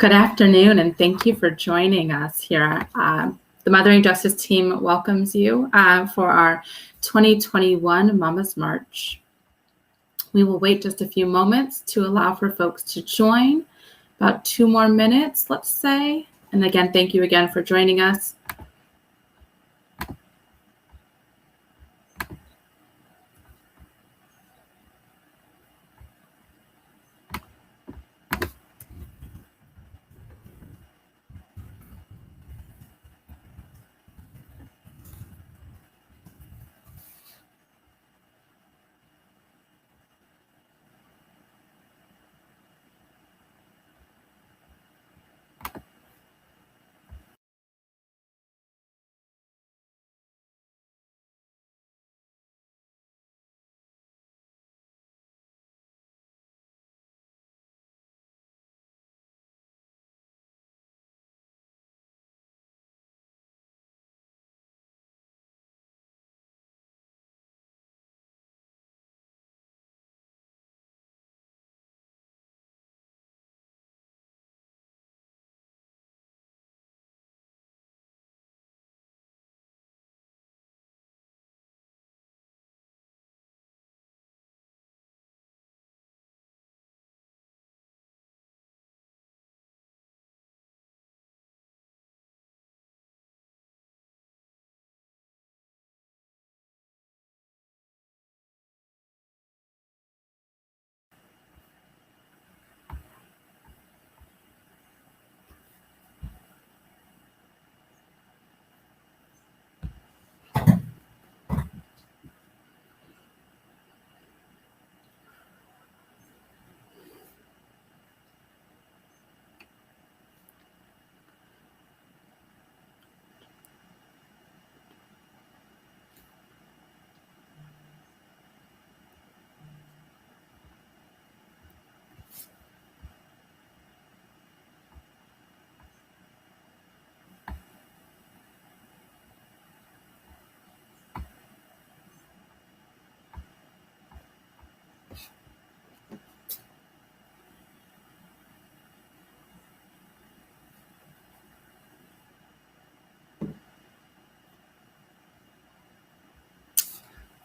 Good afternoon, and thank you for joining us here. The Mothering Justice team welcomes you for our 2021 Mama's March. We will wait just a few moments to allow for folks to join, about 2 more minutes, let's say. And again, thank you again for joining us.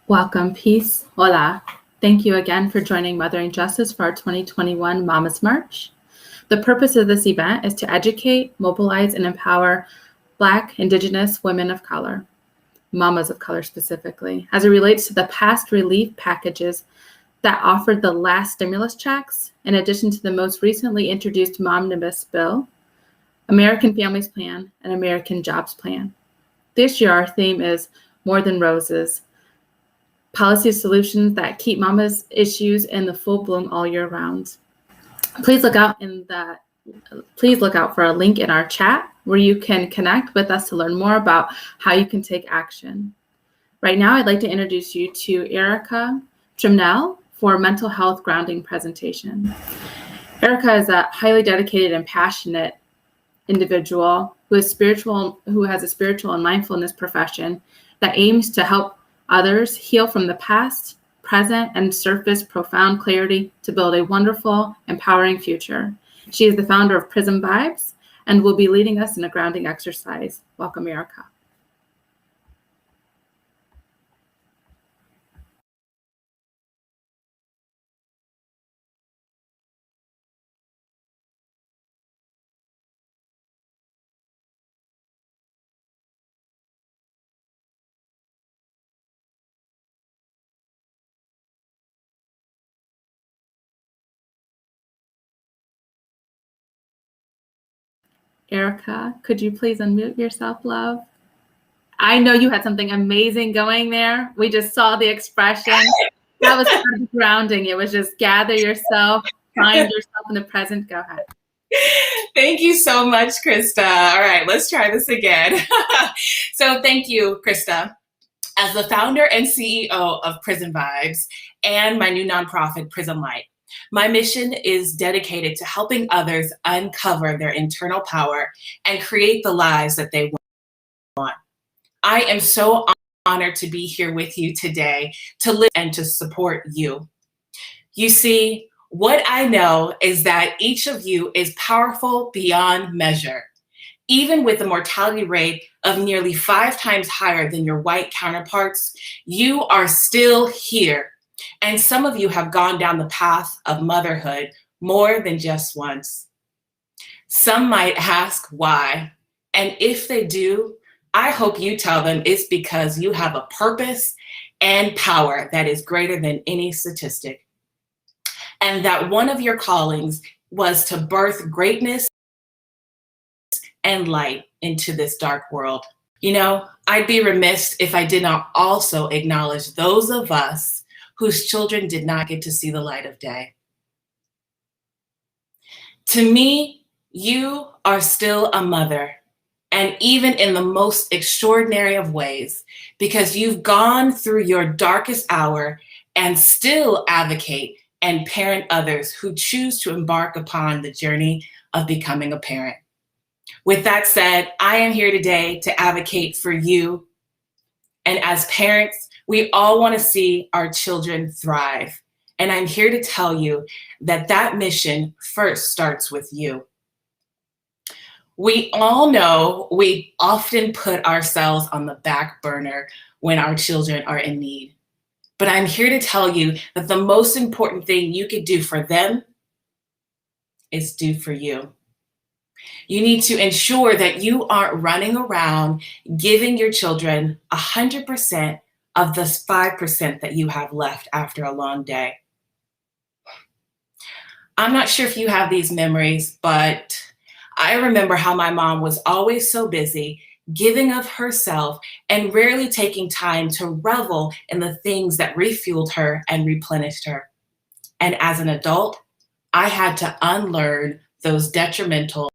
Welcome, peace, hola. Thank you again for joining Mothering Justice for our 2021 Mama's March. The purpose of this event is to educate, mobilize, and empower Black, Indigenous women of color, mamas of color specifically, as it relates to the past relief packages that offered the last stimulus checks, in addition to the most recently introduced Momnibus bill, American Families Plan, and American Jobs Plan. This year, our theme is More Than Roses, policy solutions that keep mamas' issues in the full bloom all year round. Please look out for a link in our chat where you can connect with us to learn more about how you can take action. Right now, I'd like to introduce you to Erica Trimnell for mental health grounding presentation. Erica is a highly dedicated and passionate individual who has a spiritual and mindfulness profession that aims to help others heal from the past, present, and surface profound clarity to build a wonderful, empowering future. She is the founder of Prism Vibes and will be leading us in a grounding exercise. Welcome, Erica. Erica, could you please unmute yourself, love? I know you had something amazing going there. We just saw the expression. That was part of grounding. It was just gather yourself, find yourself in the present. Go ahead. Thank you so much, Krista. All right, let's try this again. So thank you, Krista. As the founder and CEO of Prism Vibes and my new nonprofit, Prism Light, my mission is dedicated to helping others uncover their internal power and create the lives that they want. I am so honored to be here with you today to live and to support you. You see, What I know is that each of you is powerful beyond measure. Even with a mortality rate of nearly 5 times higher than your white counterparts, you are still here. And some of you have gone down the path of motherhood more than just once. Some might ask why. And if they do, I hope you tell them it's because you have a purpose and power that is greater than any statistic. And that one of your callings was to birth greatness and light into this dark world. You know, I'd be remiss if I did not also acknowledge those of us whose children did not get to see the light of day. To me, you are still a mother, and even in the most extraordinary of ways, because you've gone through your darkest hour and still advocate and parent others who choose to embark upon the journey of becoming a parent. With that said, I am here today to advocate for you. And as parents, we all want to see our children thrive. And I'm here to tell you that that mission first starts with you. We all know we often put ourselves on the back burner when our children are in need. But I'm here to tell you that the most important thing you could do for them is do for you. You need to ensure that you aren't running around giving your children 100% of the 5% that you have left after a long day. I'm not sure if you have these memories, but I remember how my mom was always so busy giving of herself and rarely taking time to revel in the things that refueled her and replenished her. And as an adult, I had to unlearn those detrimental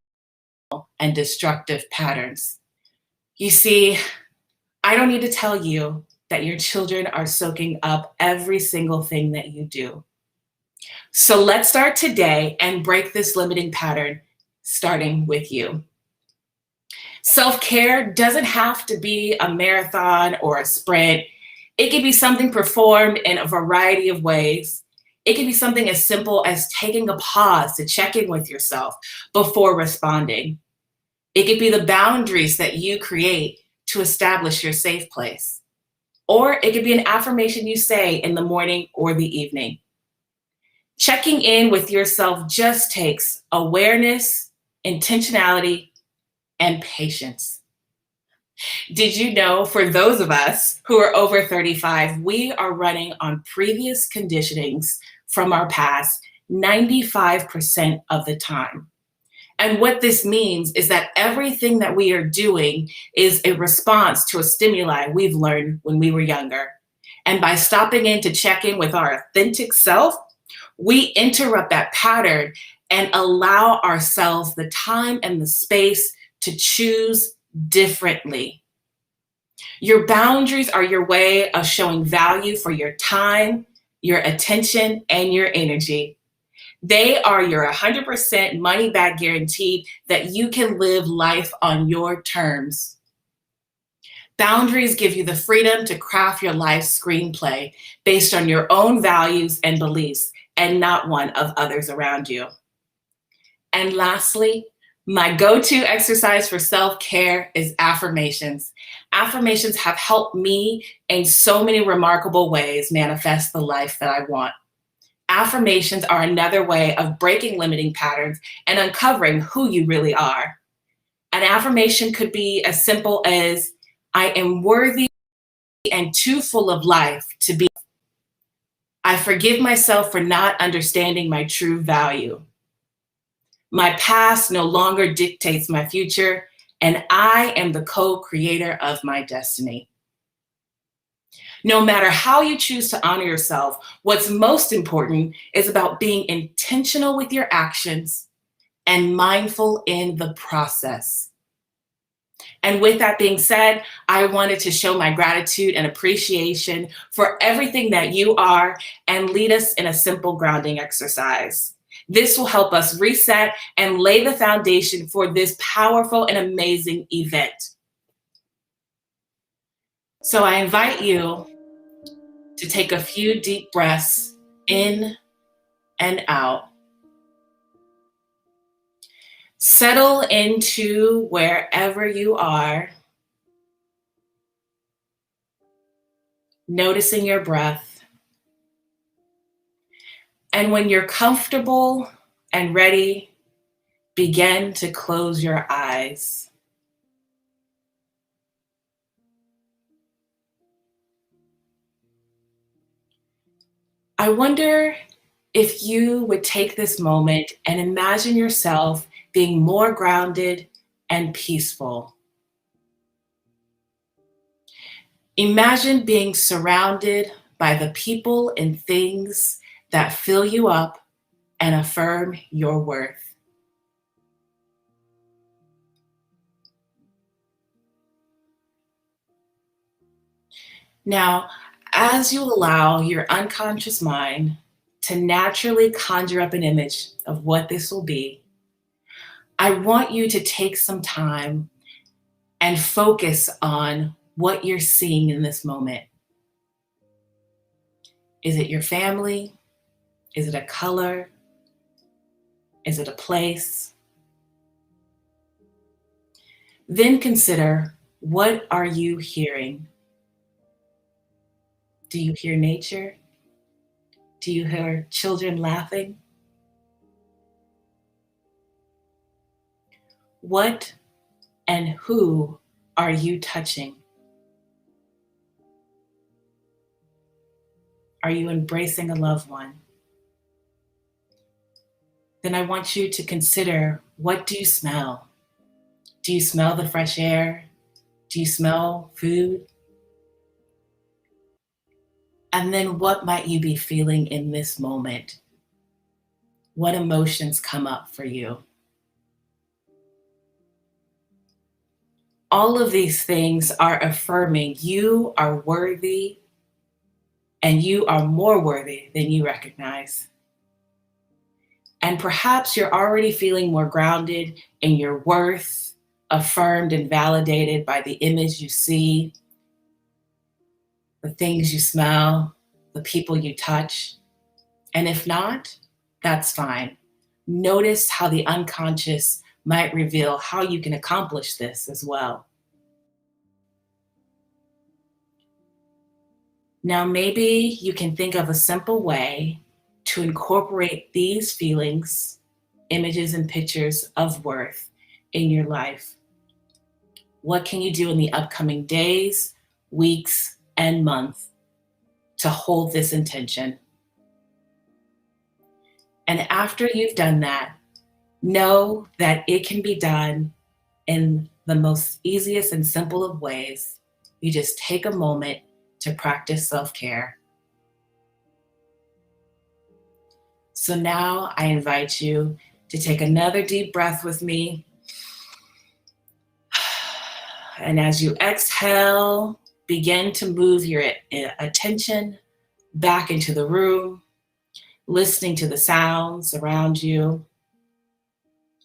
and destructive patterns. You see, I don't need to tell you that your children are soaking up every single thing that you do. So let's start today and break this limiting pattern, starting with you. Self-care doesn't have to be a marathon or a sprint. It can be something performed in a variety of ways. It can be something as simple as taking a pause to check in with yourself before responding. It could be the boundaries that you create to establish your safe place. Or it could be an affirmation you say in the morning or the evening. Checking in with yourself just takes awareness, intentionality, and patience. Did you know, for those of us who are over 35, we are running on previous conditionings from our past 95% of the time? And what this means is that everything that we are doing is a response to a stimuli we've learned when we were younger. And by stopping in to check in with our authentic self, we interrupt that pattern and allow ourselves the time and the space to choose differently. Your boundaries are your way of showing value for your time, your attention, and your energy. They are your 100% money back guarantee that you can live life on your terms. Boundaries give you the freedom to craft your life screenplay based on your own values and beliefs and not one of others around you. And lastly, my go-to exercise for self-care is affirmations. Affirmations have helped me in so many remarkable ways manifest the life that I want. Affirmations are another way of breaking limiting patterns and uncovering who you really are. An affirmation could be as simple as, I am worthy and too full of life to be. I forgive myself for not understanding my true value. My past no longer dictates my future, and I am the co-creator of my destiny. No matter how you choose to honor yourself, what's most important is about being intentional with your actions and mindful in the process. And with that being said, I wanted to show my gratitude and appreciation for everything that you are and lead us in a simple grounding exercise. This will help us reset and lay the foundation for this powerful and amazing event. So I invite you to take a few deep breaths in and out. Settle into wherever you are, noticing your breath. And when you're comfortable and ready, begin to close your eyes. I wonder if you would take this moment and imagine yourself being more grounded and peaceful. Imagine being surrounded by the people and things that fill you up and affirm your worth. Now, as you allow your unconscious mind to naturally conjure up an image of what this will be, I want you to take some time and focus on what you're seeing in this moment. Is it your family? Is it a color? Is it a place? Then consider, what are you hearing? Do you hear nature? Do you hear children laughing? What and who are you touching? Are you embracing a loved one? Then I want you to consider, what do you smell? Do you smell the fresh air? Do you smell food? And then what might you be feeling in this moment? What emotions come up for you? All of these things are affirming you are worthy and you are more worthy than you recognize. And perhaps you're already feeling more grounded in your worth, affirmed and validated by the image you see, the things you smell, the people you touch. And if not, that's fine. Notice how the unconscious might reveal how you can accomplish this as well. Now, maybe you can think of a simple way to incorporate these feelings, images, and pictures of worth in your life. What can you do in the upcoming days, weeks, and months to hold this intention? And after you've done that, know that it can be done in the most easiest and simple of ways. You just take a moment to practice self-care. So now I invite you to take another deep breath with me. And as you exhale, begin to move your attention back into the room, listening to the sounds around you,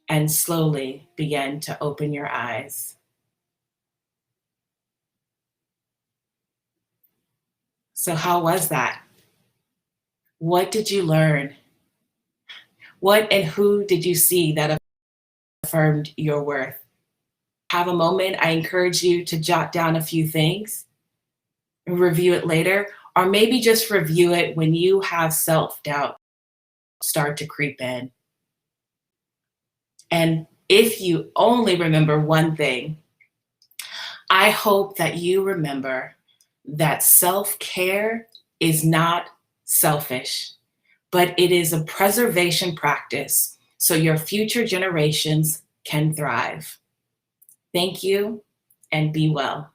and slowly begin to open your eyes. So how was that? What did you learn? What and who did you see that affirmed your worth? Have a moment. I encourage you to jot down a few things and review it later, or maybe just review it when you have self-doubt start to creep in. And if you only remember one thing, I hope that you remember that self-care is not selfish, but it is a preservation practice so your future generations can thrive. Thank you, and be well.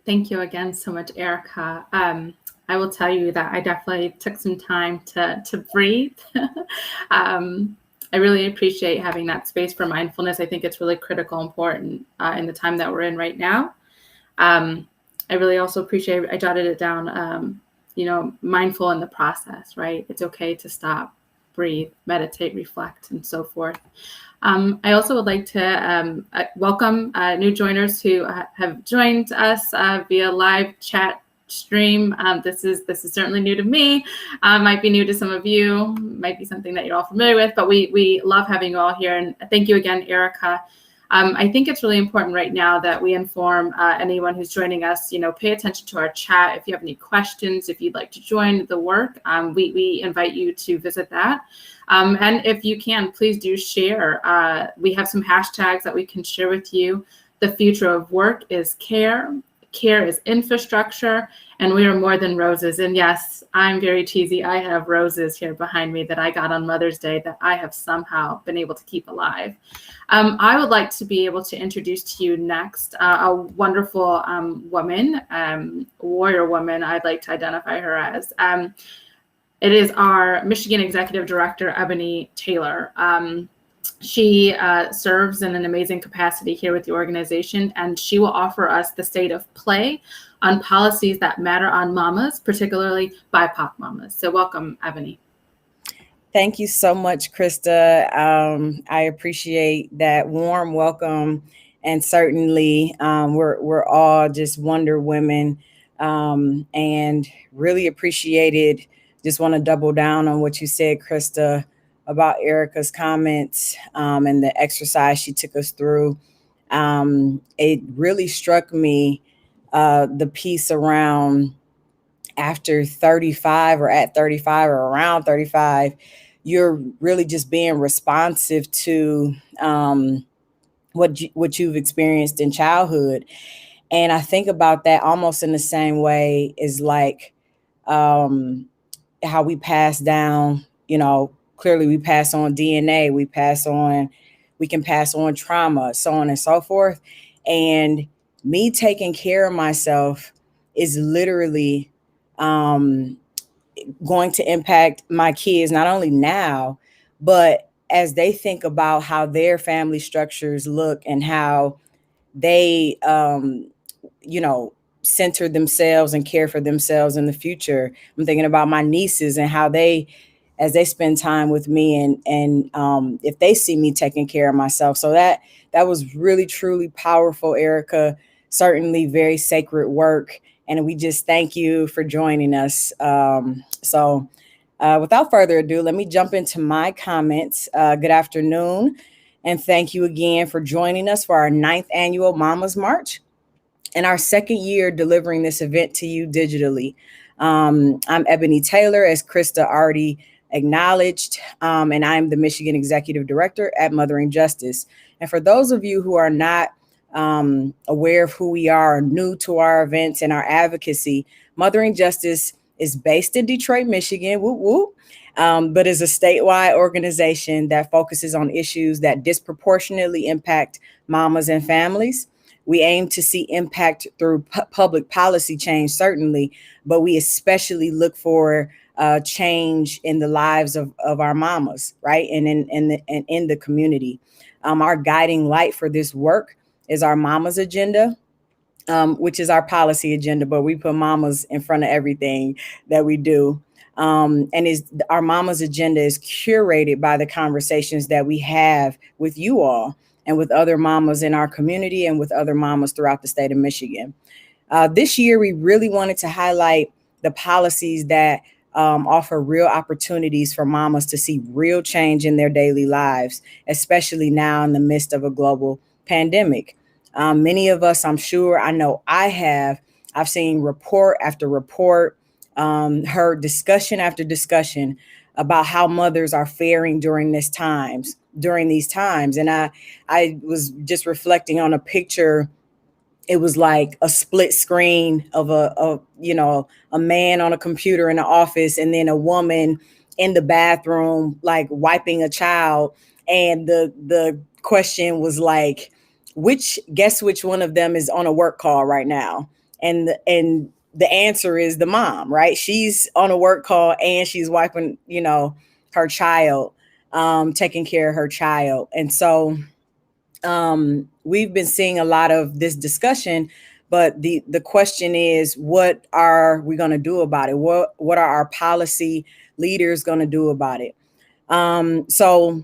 Thank you again so much, Erica. I will tell you that I definitely took some time to breathe. I really appreciate having that space for mindfulness. I think it's really critical, important in the time that we're in right now. I really also appreciate, I jotted it down, mindful in the process, right? It's okay to stop, breathe, meditate, reflect, and so forth. I also would like to welcome new joiners who have joined us via live chat stream. This is certainly new to me. Might be new to some of you. Might be something that you're all familiar with. But we love having you all here, and thank you again, Erica. I think it's really important right now that we inform anyone who's joining us. Pay attention to our chat. If you have any questions, if you'd like to join the work, we invite you to visit that. And if you can, please do share. We have some hashtags that we can share with you. The future of work is care. Care is infrastructure, and we are more than roses. And yes, I'm very cheesy. I have roses here behind me that I got on Mother's Day that I have somehow been able to keep alive. I would like to be able to introduce to you next a wonderful woman, warrior woman, I'd like to identify her as. It is our Michigan Executive Director, Ebony Taylor. She serves in an amazing capacity here with the organization, and she will offer us the state of play on policies that matter on mamas, particularly BIPOC mamas. So welcome, Ebony. Thank you so much, Krista. I appreciate that warm welcome, and certainly we're all just Wonder Women, and really appreciated. Just want to double down on what you said, Krista, about Erica's comments and the exercise she took us through. It really struck me, the piece around after 35 or at 35 or around 35, you're really just being responsive to what you've experienced in childhood. And I think about that almost in the same way as like how we pass down, clearly we pass on DNA, we can pass on trauma, so on and so forth. And me taking care of myself is literally going to impact my kids, not only now, but as they think about how their family structures look and how they, center themselves and care for themselves in the future. I'm thinking about my nieces and how as they spend time with me and if they see me taking care of myself. So that was really, truly powerful, Erica. Certainly very sacred work. And we just thank you for joining us. So without further ado, let me jump into my comments. Good afternoon. And thank you again for joining us for our 9th annual Mama's March and our 2nd year delivering this event to you digitally. I'm Ebony Taylor, as Krista already acknowledged, and I'm the Michigan Executive Director at Mothering Justice. And for those of you who are not aware of who we are, new to our events and our advocacy, Mothering Justice is based in Detroit, Michigan, whoop, whoop, but is a statewide organization that focuses on issues that disproportionately impact mamas and families. We aim to see impact through public policy change, certainly, but we especially look for change in the lives of our mamas, right? And in the community. Our guiding light for this work is our Mama's Agenda, which is our policy agenda, but we put mamas in front of everything that we do. Our Mama's Agenda is curated by the conversations that we have with you all and with other mamas in our community and with other mamas throughout the state of Michigan. This year, we really wanted to highlight the policies that offer real opportunities for mamas to see real change in their daily lives, especially now in the midst of a global pandemic. Many of us, I'm sure, I know I've seen report after report, heard discussion after discussion about how mothers are faring during these times. And I was just reflecting on a picture. It was like a split screen of a man on a computer in the office and then a woman in the bathroom, like wiping a child. And the question was like, guess which one of them is on a work call right now? And the answer is the mom, right? She's on a work call and she's wiping, her child, taking care of her child. And so we've been seeing a lot of this discussion, but the question is, what are we going to do about it? What are our policy leaders going to do about it? So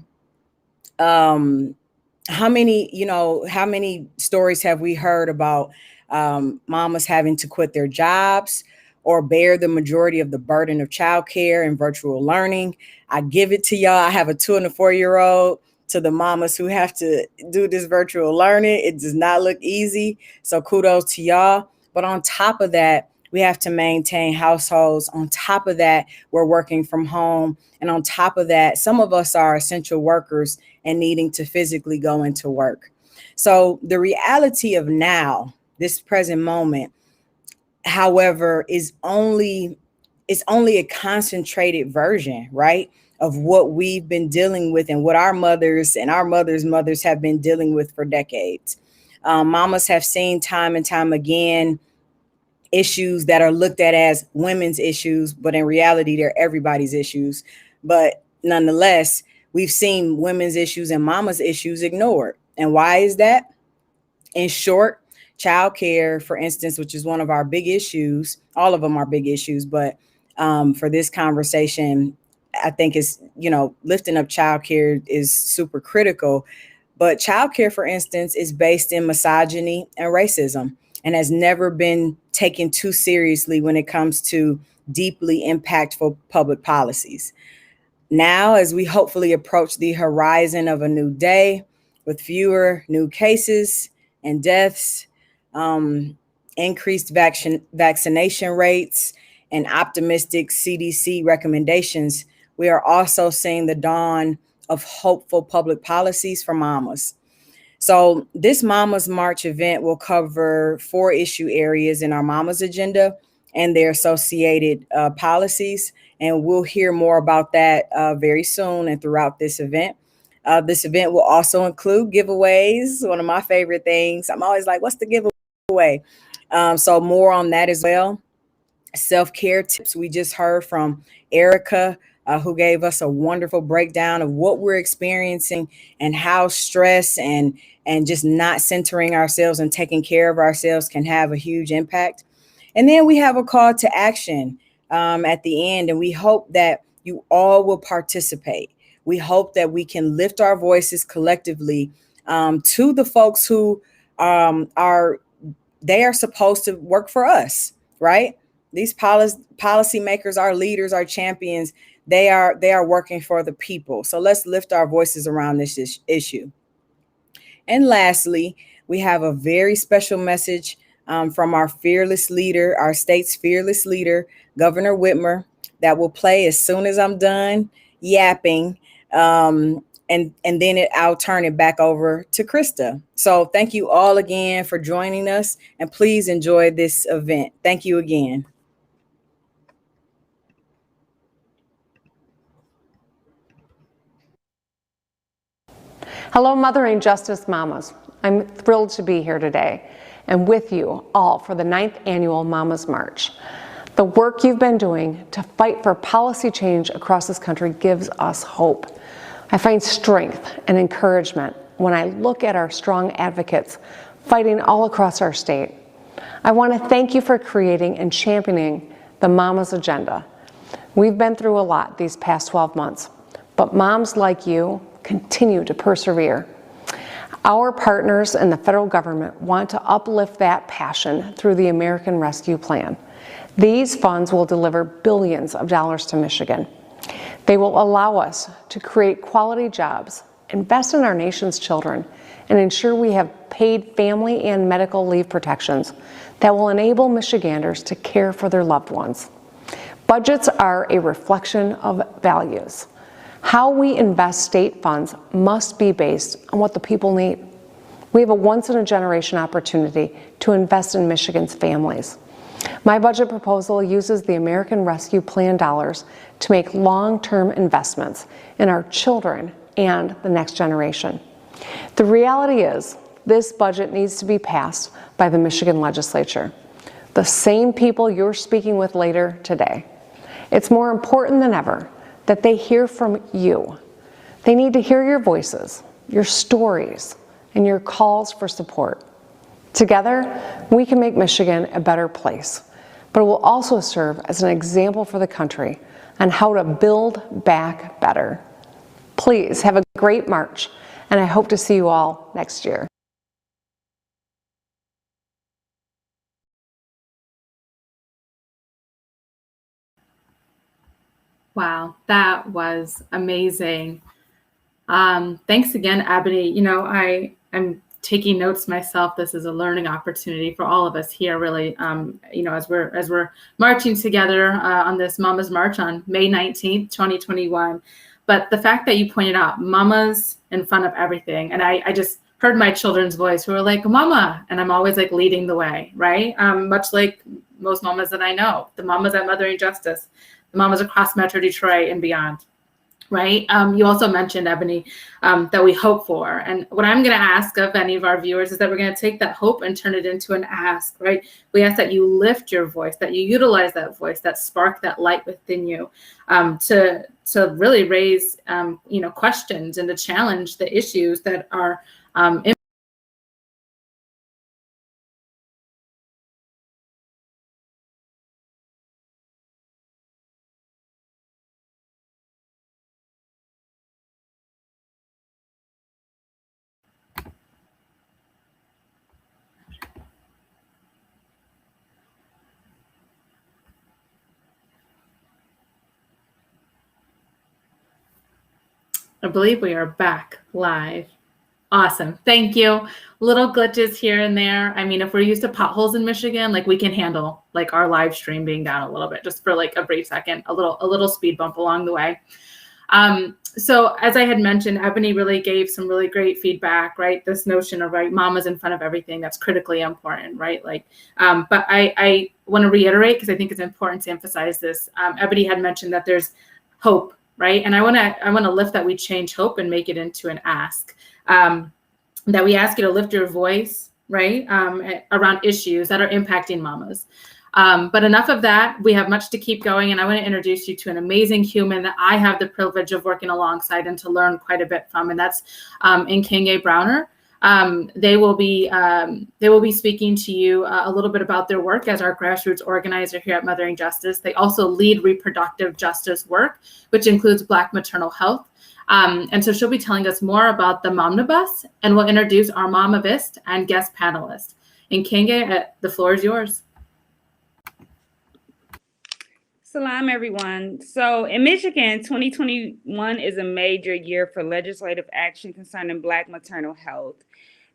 how many stories have we heard about mamas having to quit their jobs or bear the majority of the burden of childcare and virtual learning? I give it to y'all. I have a 2 and a 4-year-old. To the mamas who have to do this virtual learning, it does not look easy. So kudos to y'all. But on top of that, we have to maintain households. On top of that, we're working from home. And on top of that, some of us are essential workers and needing to physically go into work. So the reality of now, this present moment, however, is only a concentrated version, right, of what we've been dealing with and what our mothers and our mothers have been dealing with for decades. Mamas have seen time and time again issues that are looked at as women's issues, but in reality, they're everybody's issues. But nonetheless, we've seen women's issues and mama's issues ignored. And why is that? In short, childcare, for instance, which is one of our big issues, all of them are big issues, but for this conversation, I think is, lifting up childcare is super critical. But childcare, for instance, is based in misogyny and racism and has never been taken too seriously when it comes to deeply impactful public policies. Now, as we hopefully approach the horizon of a new day with fewer new cases and deaths, increased vaccination rates, and optimistic CDC recommendations, we are also seeing the dawn of hopeful public policies for mamas. So this Mama's March event will cover 4 issue areas in our Mama's agenda and their associated policies. And we'll hear more about that very soon and throughout this event. This event will also include giveaways, one of my favorite things. I'm always like, what's the giveaway? So more on that as well. Self-care tips. We just heard from Erica, who gave us a wonderful breakdown of what we're experiencing and how stress and just not centering ourselves and taking care of ourselves can have a huge impact. And then we have a call to action at the end, and we hope that you all will participate. We hope that we can lift our voices collectively to the folks who are supposed to work for us, right? These policymakers, our leaders, our champions, they are working for the people. So let's lift our voices around this issue. And lastly, we have a very special message from our fearless leader, our state's fearless leader, Governor Whitmer, that will play as soon as I'm done yapping. And then I'll turn it back over to Krista. So thank you all again for joining us, and please enjoy this event. Thank you again. Hello, Mothering Justice Mamas. I'm thrilled to be here today and with you all for the 9th annual Mamas March. The work you've been doing to fight for policy change across this country gives us hope. I find strength and encouragement when I look at our strong advocates fighting all across our state. I want to thank you for creating and championing the Mama's Agenda. We've been through a lot these past 12 months, but moms like you continue to persevere. Our partners in the federal government want to uplift that passion through the American Rescue Plan. These funds will deliver billions of dollars to Michigan. They will allow us to create quality jobs, invest in our nation's children, and ensure we have paid family and medical leave protections that will enable Michiganders to care for their loved ones. Budgets are a reflection of values. How we invest state funds must be based on what the people need. We have a once-in-a-generation opportunity to invest in Michigan's families. My budget proposal uses the American Rescue Plan dollars to make long-term investments in our children and the next generation. The reality is, this budget needs to be passed by the Michigan legislature, the same people you're speaking with later today. It's more important than ever that they hear from you. They need to hear your voices, your stories, and your calls for support. Together, we can make Michigan a better place, but it will also serve as an example for the country on how to build back better. Please have a great March, And I hope to see you all next year. Wow, that was amazing. Thanks again, Ebony. I'm taking notes myself. This is a learning opportunity for all of us here, really. As we're marching together on this Mama's March on May 19th, 2021. But the fact that you pointed out mamas in front of everything, and I just heard my children's voice who were like, "Mama," and I'm always like leading the way, right? Much like most mamas that I know, the mamas at Mothering Justice, the mamas across Metro Detroit and beyond. Right. You also mentioned, Ebony, that we hope for. And what I'm going to ask of any of our viewers is that we're going to take that hope and turn it into an ask, right? We ask that you lift your voice, that you utilize that voice, that spark, that light within you to really raise, questions and to challenge the issues that are I believe we are back live. Awesome. Thank you. Little glitches here and there. I mean, if we're used to potholes in Michigan, like we can handle like our live stream being down a little bit, just for like a brief second, a little speed bump along the way. So as I had mentioned, Ebony really gave some really great feedback, right? This notion of, right, mamas in front of everything, that's critically important, right? Like, but I want to reiterate, because I think it's important to emphasize this. Ebony had mentioned that there's hope, right? And I want to lift that we change hope and make it into an ask. That we ask you to lift your voice, right, around issues that are impacting mamas. But enough of that. We have much to keep going, and I want to introduce you to an amazing human that I have the privilege of working alongside and to learn quite a bit from, and that's Nkenga Browner. They will be speaking to you a little bit about their work as our grassroots organizer here at Mothering Justice. They also lead reproductive justice work, which includes Black maternal health. And so she'll be telling us more about the Momnibus, and we'll introduce our Momavist and guest panelist. Nkenga, the floor is yours. Salam, everyone. So in Michigan, 2021 is a major year for legislative action concerning Black maternal health.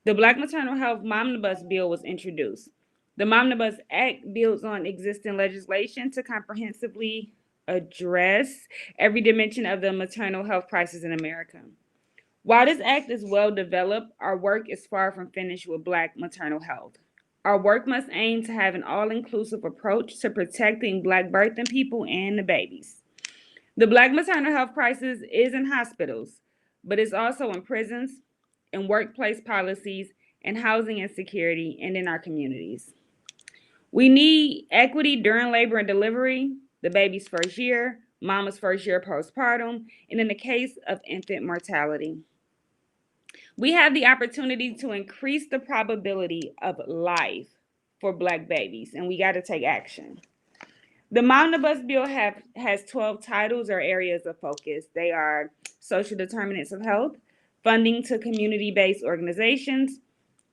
The Black Maternal Health Momnibus Bill was introduced. The Momnibus Act builds on existing legislation to comprehensively address every dimension of the maternal health crisis in America. While this act is well developed, our work is far from finished with Black maternal health. Our work must aim to have an all-inclusive approach to protecting Black birthing people and the babies. The Black maternal health crisis is in hospitals, but it's also in prisons, in workplace policies, in housing insecurity, and in our communities. We need equity during labor and delivery, the baby's first year, mama's first year postpartum, and in the case of infant mortality. We have the opportunity to increase the probability of life for Black babies, and we got to take action. The Momnibus Bill has 12 titles or areas of focus. They are social determinants of health, funding to community-based organizations,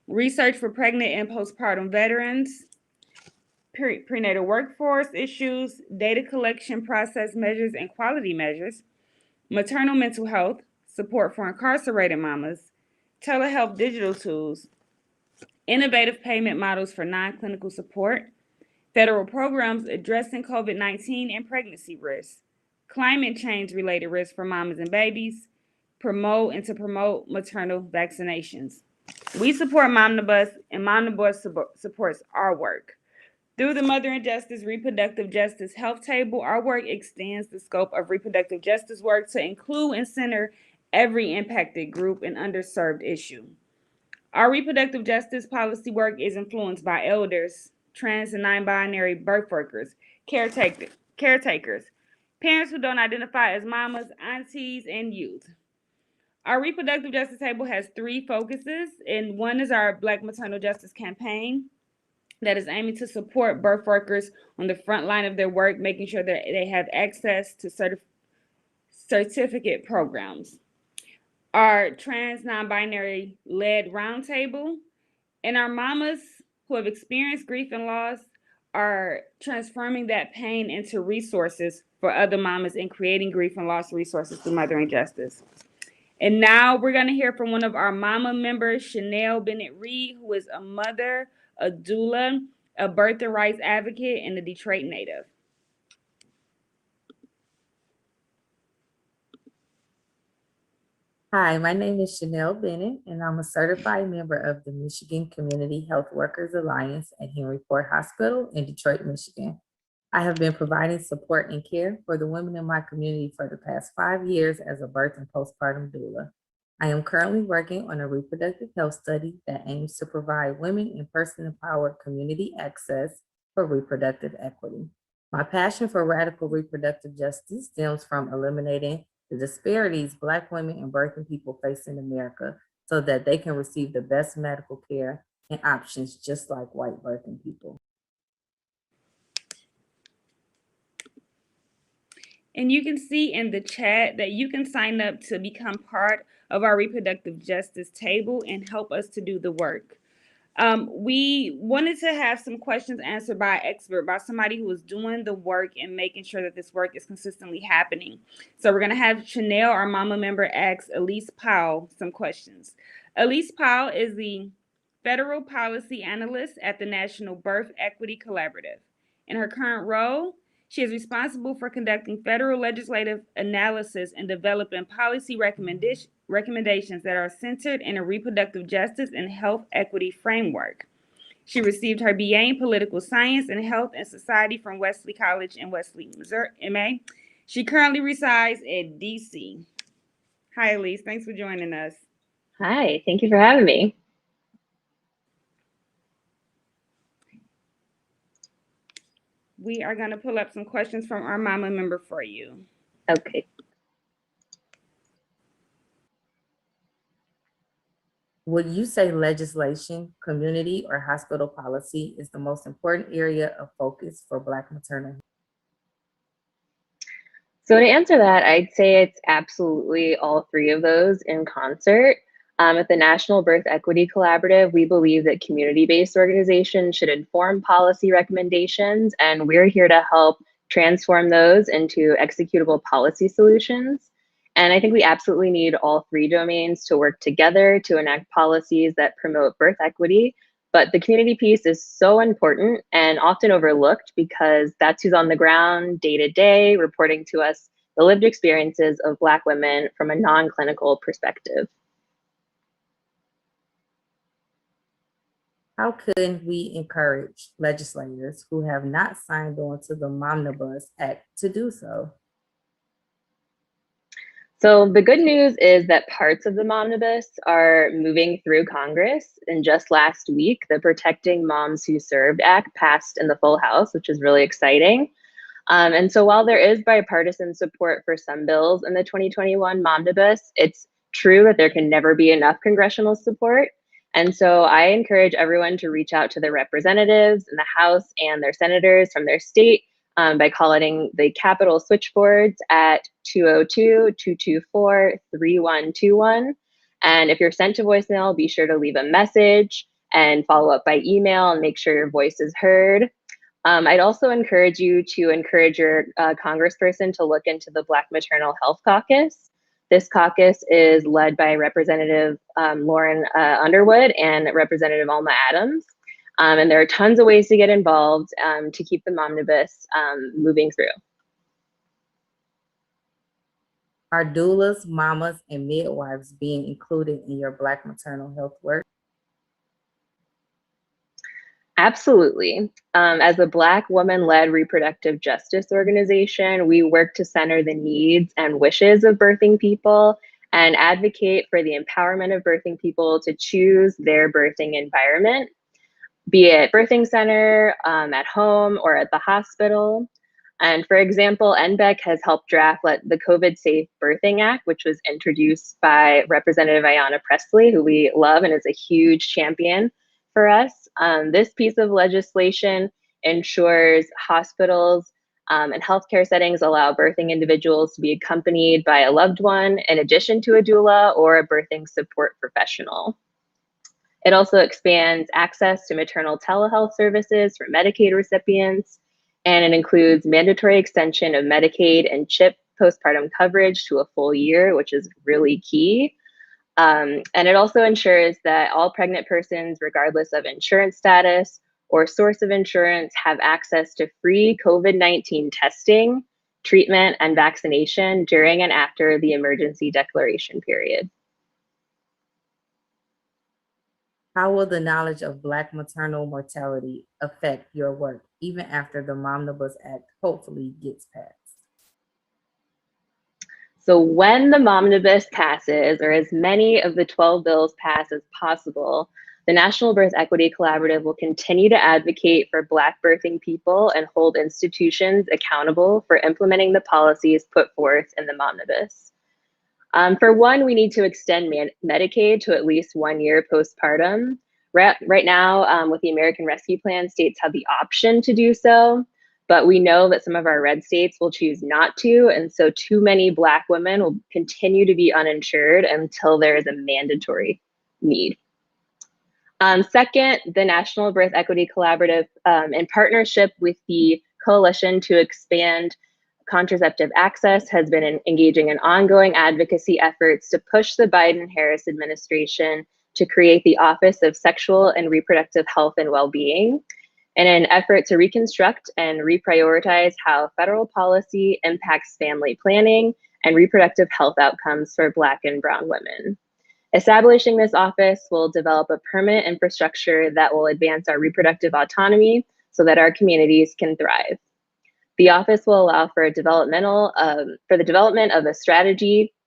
research for pregnant and postpartum veterans, prenatal workforce issues, data collection process measures and quality measures, maternal mental health, support for incarcerated mamas, telehealth digital tools, innovative payment models for non-clinical support, federal programs addressing COVID-19 and pregnancy risks, climate change-related risks for mamas and babies, promote maternal vaccinations. We support Momnibus, and Momnibus supports our work. Through the Mothering Justice Reproductive Justice Health Table, our work extends the scope of reproductive justice work to include and center every impacted group and underserved issue. Our reproductive justice policy work is influenced by elders, trans and non-binary birth workers, caretakers, parents who don't identify as mamas, aunties, and youth. Our reproductive justice table has 3 focuses, and one is our Black Maternal Justice Campaign that is aiming to support birth workers on the front line of their work, making sure that they have access to certificate programs. our trans non-binary led roundtable, and our mamas who have experienced grief and loss are transforming that pain into resources for other mamas and creating grief and loss resources through Mothering Justice. And now we're going to hear from one of our mama members, Chanel Bennett-Reed, who is a mother, a doula, a birth and rights advocate, and a Detroit native. Hi, my name is Chanel Bennett, and I'm a certified member of the Michigan Community Health Workers Alliance at Henry Ford Hospital in Detroit, Michigan. I have been providing support and care for the women in my community for the past 5 years as a birth and postpartum doula. I am currently working on a reproductive health study that aims to provide women and person-empowered community access for reproductive equity. My passion for radical reproductive justice stems from eliminating the disparities Black women and birthing people face in America so that they can receive the best medical care and options just like white birthing people. And you can see in the chat that you can sign up to become part of our reproductive justice table and help us to do the work. We wanted to have some questions answered by an expert, by somebody who is doing the work and making sure that this work is consistently happening. So we're going to have Chanel, our mama member, ask Elise Powell some questions. Elise Powell is the Federal Policy Analyst at the National Birth Equity Collaborative. In her current role, she is responsible for conducting federal legislative analysis and developing policy recommendations that are centered in a reproductive justice and health equity framework. She received her BA in Political Science and Health and Society from Wesley College in Wesley, Missouri, MA. She currently resides in DC. Hi, Elise. Thanks for joining us. Hi, thank you for having me. We are going to pull up some questions from our mama member for you. Okay. Would you say legislation, community, or hospital policy is the most important area of focus for Black maternal health? So to answer that, I'd say it's absolutely all three of those in concert. At the National Birth Equity Collaborative, we believe that community-based organizations should inform policy recommendations, and we're here to help transform those into executable policy solutions. And I think we absolutely need all three domains to work together to enact policies that promote birth equity. But the community piece is so important and often overlooked because that's who's on the ground day to day, reporting to us the lived experiences of Black women from a non-clinical perspective. How can we encourage legislators who have not signed on to the Momnibus Act to do so? So the good news is that parts of the Momnibus are moving through Congress. And just last week, the Protecting Moms Who Served Act passed in the full House, which is really exciting. And so while there is bipartisan support for some bills in the 2021 Momnibus, it's true that there can never be enough congressional support. And so I encourage everyone to reach out to their representatives in the House and their senators from their state by calling the Capitol switchboards at 202-224-3121. And if you're sent to voicemail, be sure to leave a message and follow up by email and make sure your voice is heard. I'd also encourage you to encourage your congressperson to look into the Black Maternal Health Caucus. This caucus is led by Representative Lauren Underwood and Representative Alma Adams. And there are tons of ways to get involved to keep the Momnibus moving through. Are doulas, mamas, and midwives being included in your Black maternal health work? Absolutely. As a Black woman-led reproductive justice organization, we work to center the needs and wishes of birthing people and advocate for the empowerment of birthing people to choose their birthing environment, be it birthing center, at home, or at the hospital. And for example, NBEC has helped draft the COVID Safe Birthing Act, which was introduced by Representative Ayanna Pressley, who we love and is a huge champion for us. This piece of legislation ensures hospitals And healthcare settings allow birthing individuals to be accompanied by a loved one in addition to a doula or a birthing support professional. It also expands access to maternal telehealth services for Medicaid recipients, and it includes mandatory extension of Medicaid and CHIP postpartum coverage to a full year, which is really key. And it also ensures that all pregnant persons, regardless of insurance status or source of insurance, have access to free COVID-19 testing, treatment, and vaccination during and after the emergency declaration period. How will the knowledge of Black maternal mortality affect your work, even after the Momnibus Act hopefully gets passed? So when the Momnibus passes, or as many of the 12 bills pass as possible, the National Birth Equity Collaborative will continue to advocate for Black birthing people and hold institutions accountable for implementing the policies put forth in the Momnibus. For one, we need to extend Medicaid to at least 1 year postpartum. Right now, with the American Rescue Plan, states have the option to do so, but we know that some of our red states will choose not to, and so too many Black women will continue to be uninsured until there is a mandatory need. Second, the National Birth Equity Collaborative, in partnership with the Coalition to Expand Contraceptive Access, has been engaging in ongoing advocacy efforts to push the Biden-Harris administration to create the Office of Sexual and Reproductive Health and Well-Being, in an effort to reconstruct and reprioritize how federal policy impacts family planning and reproductive health outcomes for Black and Brown women. Establishing this office will develop a permanent infrastructure that will advance our reproductive autonomy so that our communities can thrive. The office will allow for the development of a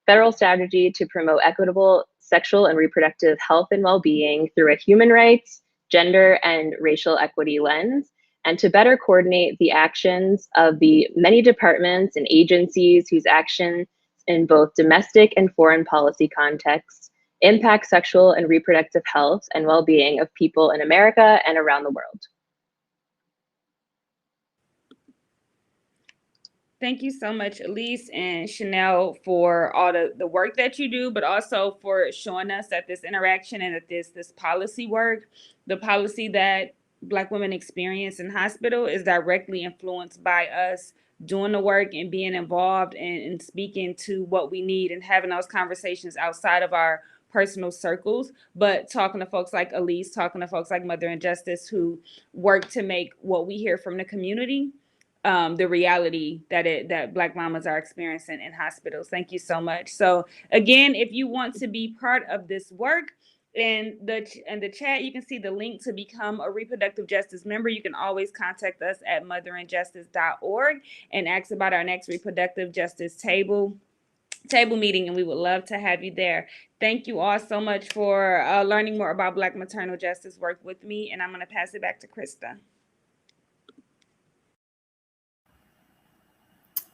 federal strategy to promote equitable sexual and reproductive health and well-being through a human rights, gender, and racial equity lens, and to better coordinate the actions of the many departments and agencies whose actions in both domestic and foreign policy contexts impact sexual and reproductive health and well-being of people in America and around the world. Thank you so much, Elise and Chanel, for all the work that you do, but also for showing us that this interaction and that this policy work, the policy that Black women experience in hospital, is directly influenced by us doing the work and being involved and speaking to what we need and having those conversations outside of our personal circles, but talking to folks like Elise, talking to folks like Mother Injustice, who work to make what we hear from the community the reality that Black mamas are experiencing in hospitals. Thank you so much. So again, if you want to be part of this work, in the chat, you can see the link to become a reproductive justice member. You can always contact us at motherinjustice.org and ask about our next reproductive justice table meeting, and we would love to have you there. Thank you all so much for learning more about Black maternal justice work with me, and I'm going to pass it back to Krista.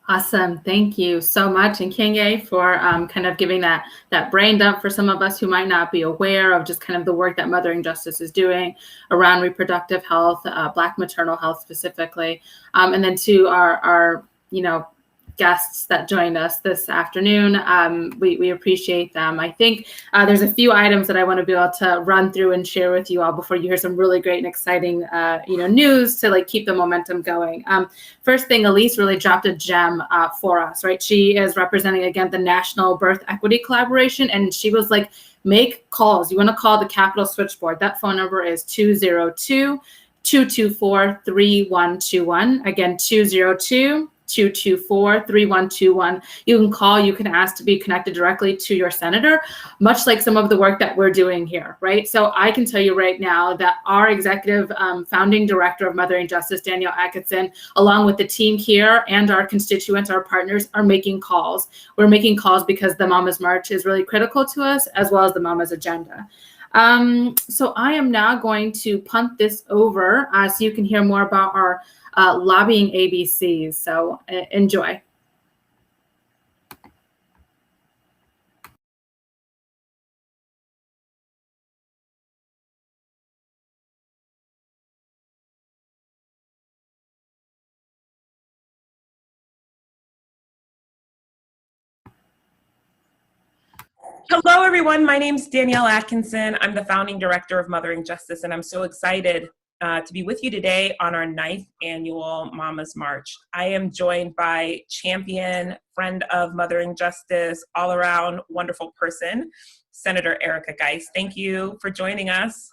Awesome. Thank you so much. And Kinge for kind of giving that brain dump for some of us who might not be aware of just kind of the work that Mothering Justice is doing around reproductive health, Black maternal health specifically. And then to our guests that joined us this afternoon. We appreciate them. I think there's a few items that I want to be able to run through and share with you all before you hear some really great and exciting news to like keep the momentum going. First thing, Elise really dropped a gem for us, right? She is representing, again, the National Birth Equity Collaboration, and she was like, make calls. You want to call the Capitol Switchboard. That phone number is 202-224-3121. Again, 202-224-3121. You can call, you can ask to be connected directly to your senator, much like some of the work that we're doing here, right? So I can tell you right now that our executive founding director of Mothering Justice, Danielle Atkinson, along with the team here and our constituents, our partners, are making calls. We're making calls because the Mama's March is really critical to us, as well as the Mama's Agenda. So I am now going to punt this over so you can hear more about our lobbying ABCs. So enjoy. Hello, everyone. My name's Danielle Atkinson. I'm the founding director of Mothering Justice, and I'm so excited to be with you today on our 9th annual Mama's March. I am joined by champion, friend of Mothering Justice, all-around wonderful person, Senator Erica Geist. Thank you for joining us.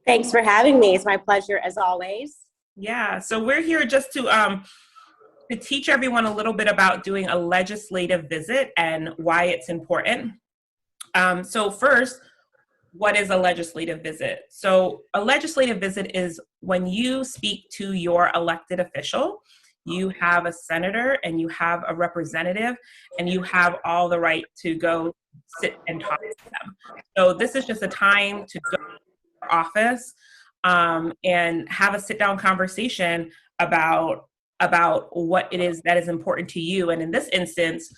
Thanks for having me. It's my pleasure as always. Yeah, so we're here just to teach everyone a little bit about doing a legislative visit and why it's important. So first, what is a legislative visit? So a legislative visit is when you speak to your elected official, you have a senator and you have a representative and you have all the right to go sit and talk to them. So this is just a time to go to your office and have a sit-down conversation about what it is that is important to you. And in this instance,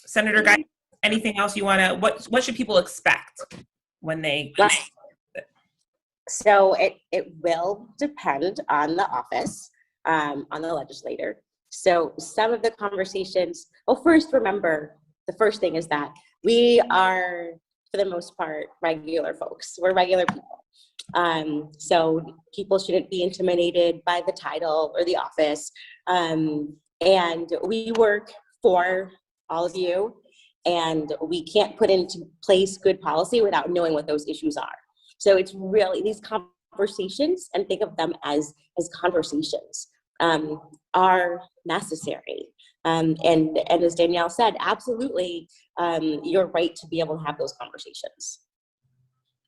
Senator Guy, anything else you want to, what should people expect when they? So it will depend on the office, on the legislator. So some of the conversations, well, first remember, the first thing is that we are, for the most part, regular folks. We're regular people. So people shouldn't be intimidated by the title or the office. And we work for all of you, and we can't put into place good policy without knowing what those issues are. So it's really these conversations, and think of them as conversations, are necessary. And as Danielle said, absolutely, you're right to be able to have those conversations.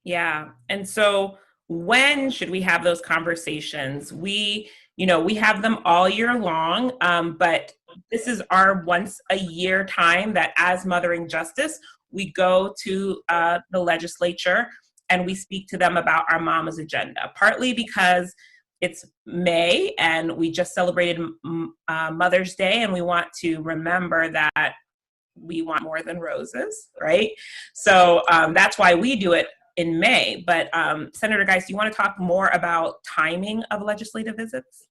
Yeah, and so when should we have those conversations? We have them all year long, but this is our once a year time that as Mothering Justice, we go to the legislature and we speak to them about our Mama's agenda, partly because it's May and we just celebrated Mother's Day and we want to remember that we want more than roses, right? So that's why we do it in May. But Senator Geist, do you want to talk more about timing of legislative visits?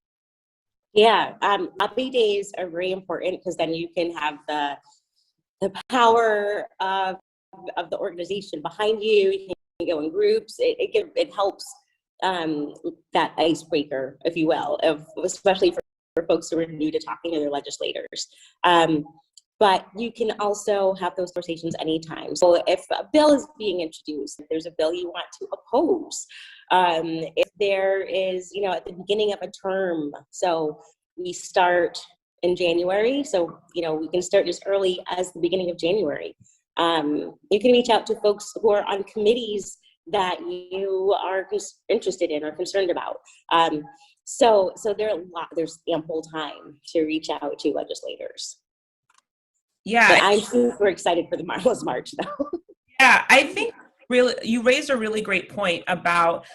Yeah, lobby days are very important because then you can have the power of the organization behind you. You can go in groups. It helps that icebreaker, if you will, especially for folks who are new to talking to their legislators. But you can also have those conversations anytime. So if a bill is being introduced, if there's a bill you want to oppose, if there is, at the beginning of a term, so we start in January, so, we can start as early as the beginning of January. You can reach out to folks who are on committees that you are interested in or concerned about. So there's ample time to reach out to legislators. Yeah, but I'm super excited for the Mama's March, though. Yeah, I think you raised a really great point about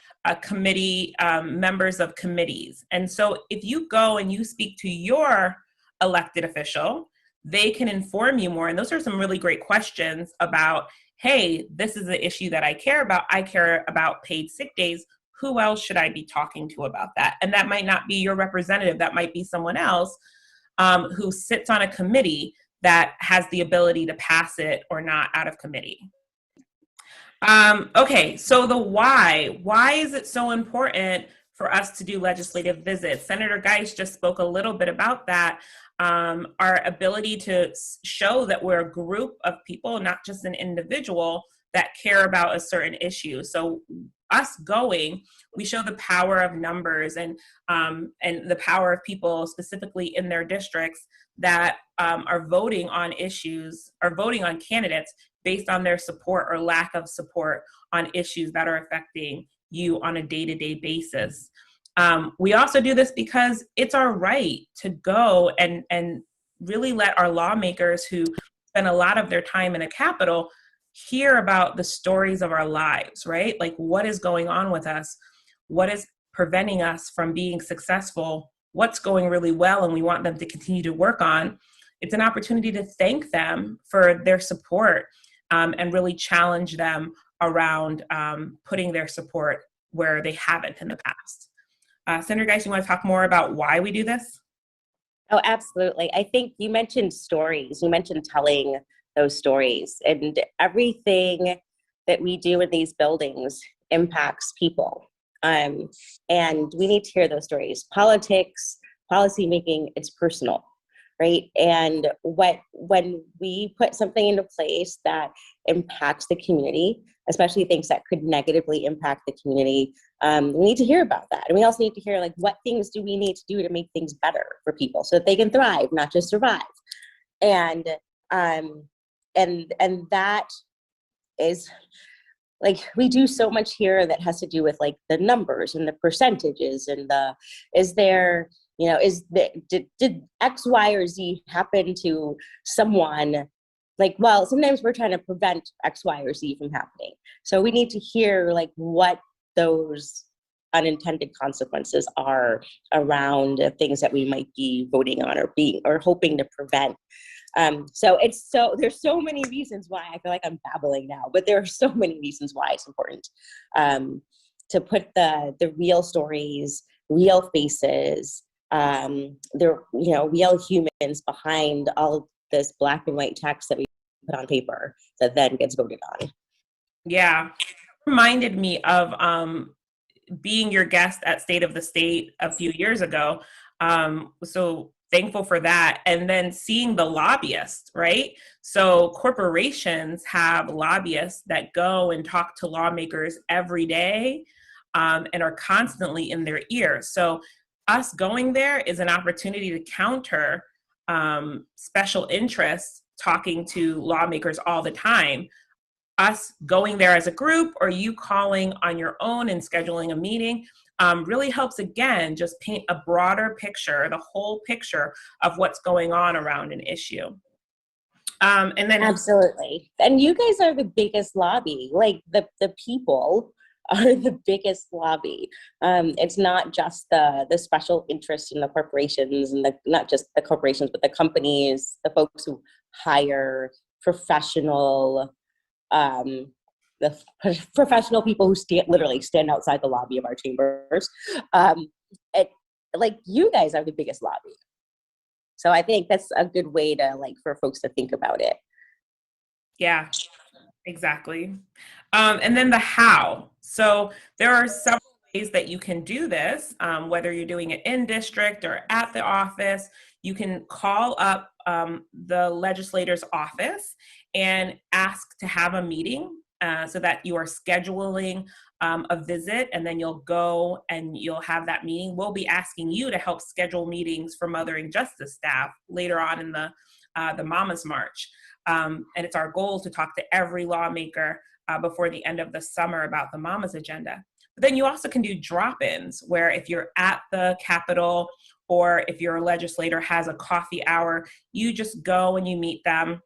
committee members of committees. And so if you go and you speak to your elected official, they can inform you more. And those are some really great questions about, hey, this is an issue that I care about. I care about paid sick days. Who else should I be talking to about that? And that might not be your representative. That might be someone else who sits on a committee that has the ability to pass it or not out of committee. Okay, so the why. Why is it so important for us to do legislative visits? Senator Geist just spoke a little bit about that. Our ability to show that we're a group of people, not just an individual, that care about a certain issue. So us going, we show the power of numbers and the power of people specifically in their districts that are voting on issues or voting on candidates based on their support or lack of support on issues that are affecting you on a day-to-day basis. We also do this because it's our right to go and really let our lawmakers who spend a lot of their time in the Capitol hear about the stories of our lives, right? Like what is going on with us? What is preventing us from being successful? What's going really well and we want them to continue to work on? It's an opportunity to thank them for their support and really challenge them around putting their support where they haven't in the past. Senator Geist, you want to talk more about why we do this? Oh, absolutely. I think you mentioned stories. You mentioned telling those stories. And everything that we do in these buildings impacts people. And we need to hear those stories. Politics, policymaking, it's personal, right? And when we put something into place that impacts the community, especially things that could negatively impact the community, we need to hear about that. And we also need to hear, like, what things do we need to do to make things better for people so that they can thrive, not just survive. And that is, like, we do so much here that has to do with, like, the numbers and the percentages and did X, Y, or Z happen to someone? Like, well, sometimes we're trying to prevent X, Y, or Z from happening. So we need to hear, like, what those unintended consequences are around things that we might be voting on or hoping to prevent. There's so many reasons why I feel like I'm babbling now, but there are so many reasons why it's important to put the real stories, real faces, real humans behind all of this black and white text that we put on paper that then gets voted on. Yeah, reminded me of being your guest at State of the State a few years ago. So thankful for that. And then seeing the lobbyists, right? So corporations have lobbyists that go and talk to lawmakers every day and are constantly in their ear. So us going there is an opportunity to counter special interests talking to lawmakers all the time. Us going there as a group or you calling on your own and scheduling a meeting really helps, again, just paint a broader picture, the whole picture of what's going on around an issue. And then absolutely. And you guys are the biggest lobby. Like, the people are the biggest lobby. It's not just the special interest in the corporations and not just the corporations, but the companies, the folks who hire professional professional people who literally stand outside the lobby of our chambers. Like, you guys are the biggest lobby. So I think that's a good way to, like, for folks to think about it. Yeah, exactly. And then the how. So there are several ways that you can do this, whether you're doing it in district or at the office. You can call up the legislator's office and ask to have a meeting so that you are scheduling a visit, and then you'll go and you'll have that meeting. We'll be asking you to help schedule meetings for Mothering Justice staff later on in the Mama's March. And it's our goal to talk to every lawmaker before the end of the summer about the Mama's agenda. But then you also can do drop-ins, where if you're at the Capitol or if your legislator has a coffee hour, you just go and you meet them,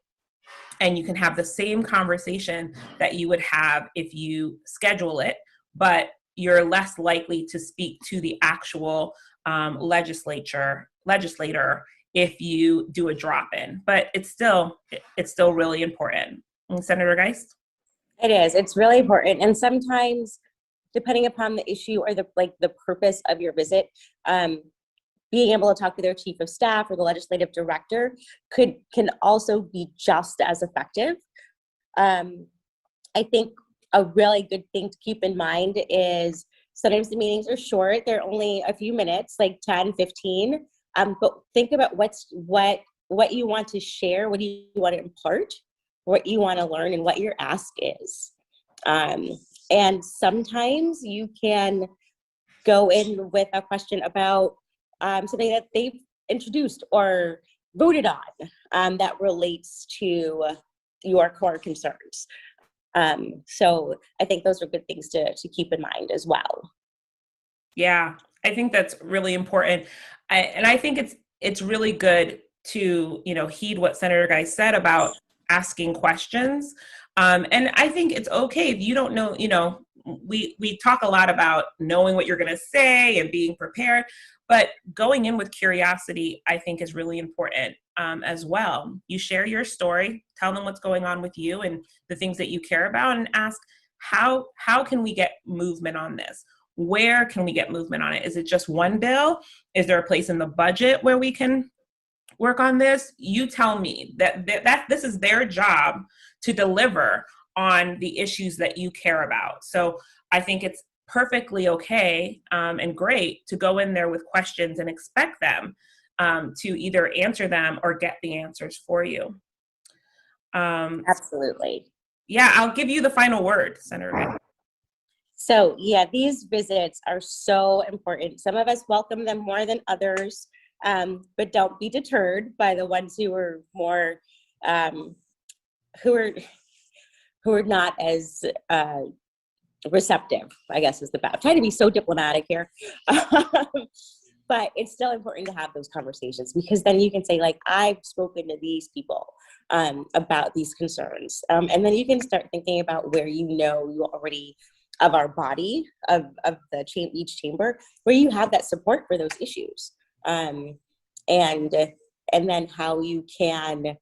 and you can have the same conversation that you would have if you schedule it, but you're less likely to speak to the actual legislator if you do a drop-in. But it's still really important. And Senator Geist? It is. It's really important. And sometimes, depending upon the issue or the purpose of your visit, being able to talk to their chief of staff or the legislative director can also be just as effective. I think a really good thing to keep in mind is sometimes the meetings are short. They're only a few minutes, like 10, 15. But think about what you want to share, what do you want to impart, what you want to learn, and what your ask is. And sometimes you can go in with a question about something that they've introduced or voted on that relates to your core concerns. So I think those are good things to keep in mind as well. Yeah, I think that's really important. I think it's really good to, heed what Senator Geist said about asking questions. And I think it's okay if you don't know, we talk a lot about knowing what you're going to say and being prepared, but going in with curiosity, I think, is really important as well. You share your story, tell them what's going on with you and the things that you care about, and ask, how can we get movement on this? Where can we get movement on it? Is it just one bill? Is there a place in the budget where we can work on this, you tell me. That this is their job to deliver on the issues that you care about. So I think it's perfectly okay and great to go in there with questions and expect them to either answer them or get the answers for you. Absolutely. Yeah, I'll give you the final word, Senator. So yeah, these visits are so important. Some of us welcome them more than others, but don't be deterred by the ones who are more, who are not as receptive, I guess is the best. I'm trying to be so diplomatic here. But it's still important to have those conversations, because then you can say, like, I've spoken to these people about these concerns. And then you can start thinking about where you already, of our body, of the each chamber, where you have that support for those issues. And then how you can,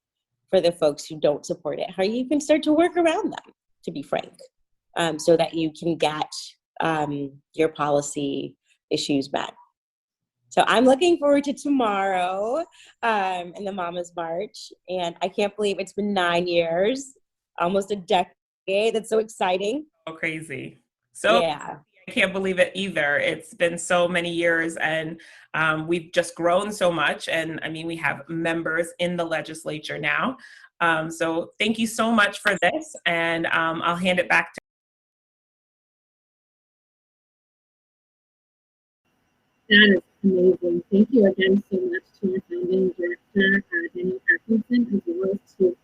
for the folks who don't support it, how you can start to work around them, to be frank, so that you can get your policy issues met. So I'm looking forward to tomorrow and the Mama's March. And I can't believe it's been 9 years, almost a decade. That's so exciting. So crazy. So yeah. I can't believe it either. It's been so many years, and we've just grown so much. And I mean, we have members in the legislature now. So thank you so much for this. And I'll hand it back to That is amazing. Thank you again so much to our founding director, Danielle Atkinson, as well as to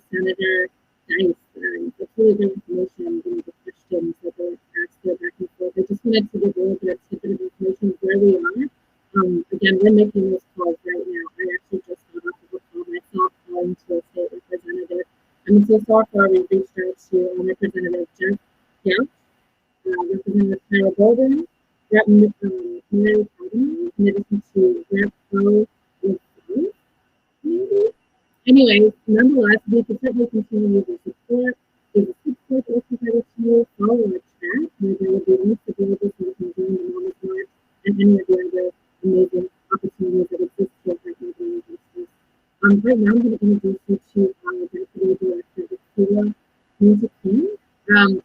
Senator Geist. That's really good information, the questions that were asked there back and forth. I just wanted to give a little bit of tidbit of information of where we are. Again, we're making those calls right now. I actually just got off of a call myself, calling to a state representative. So far we've reached out to Representative Jeff Gouch, Representative Kyle Golden, Rep. Mary Ebony, in addition to Rep. Powell with South, maybe? Anyways, nonetheless, we could certainly continue using support. There's a support that was provided to you. Follow our chat, where there will be links available so you can join the Mama's March and any of the other amazing opportunities that exist here at Mothering Justice. Right now, I'm going to introduce you to our Deputy Director, Sheila King.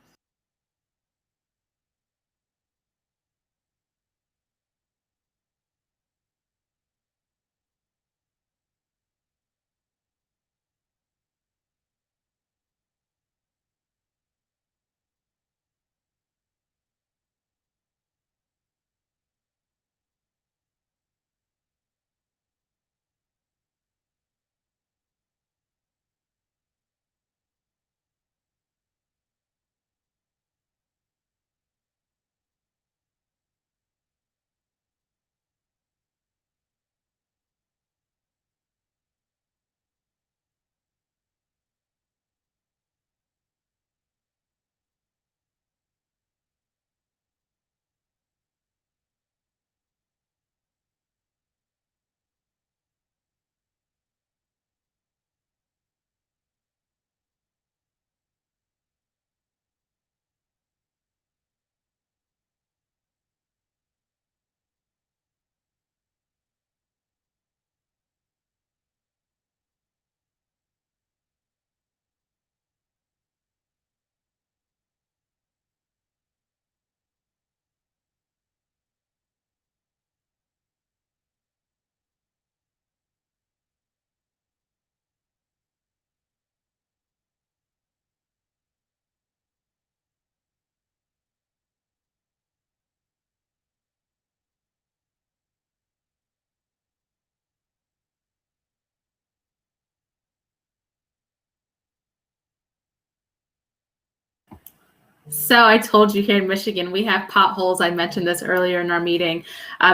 So I told you here in Michigan, we have potholes. I mentioned this earlier in our meeting.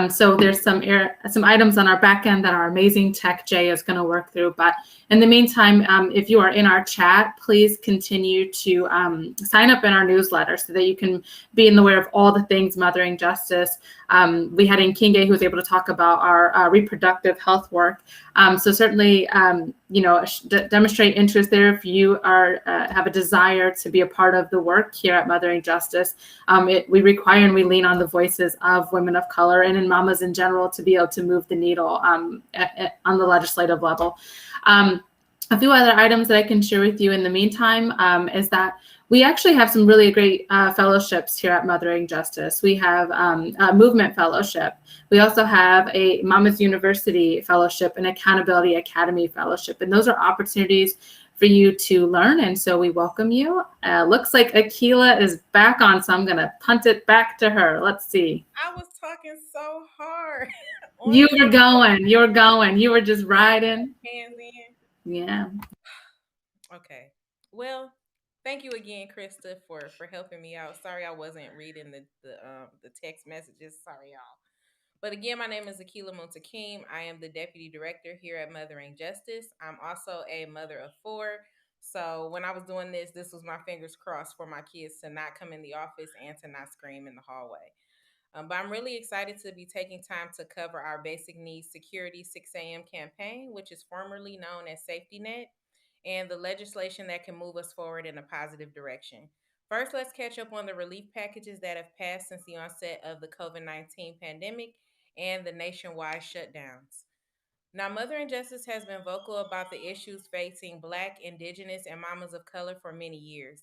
So there's some items on our back end that our amazing tech Jay is going to work through. But in the meantime, if you are in our chat, please continue to sign up in our newsletter so that you can be in the aware of all the things Mothering Justice. We had Nkinge who was able to talk about our reproductive health work. So certainly demonstrate interest there. If you are have a desire to be a part of the work here at Mothering Justice, we require and we lean on the voices of women of color and in mamas in general to be able to move the needle on the legislative level. A few other items that I can share with you in the meantime is that we actually have some really great fellowships here at Mothering Justice. We have a Movement Fellowship. We also have a Mamas University Fellowship and Accountability Academy Fellowship. And those are opportunities for you to learn. And so we welcome you. Looks like Akila is back on, so I'm going to punt it back to her. Let's see. I was talking so hard. You were going. You were just riding. Hands in. Yeah. Okay. Well, thank you again, Krista, for helping me out. Sorry I wasn't reading the text messages. Sorry, y'all. But again, my name is Akila Muntakim. I am the Deputy Director here at Mothering Justice. I'm also a mother of 4. So when I was doing this was my fingers crossed for my kids to not come in the office and to not scream in the hallway. But I'm really excited to be taking time to cover our Basic Needs Security 6 a.m. campaign, which is formerly known as Safety Net, and the legislation that can move us forward in a positive direction. First, let's catch up on the relief packages that have passed since the onset of the COVID-19 pandemic and the nationwide shutdowns. Now, Mothering Justice has been vocal about the issues facing Black, Indigenous, and mamas of color for many years.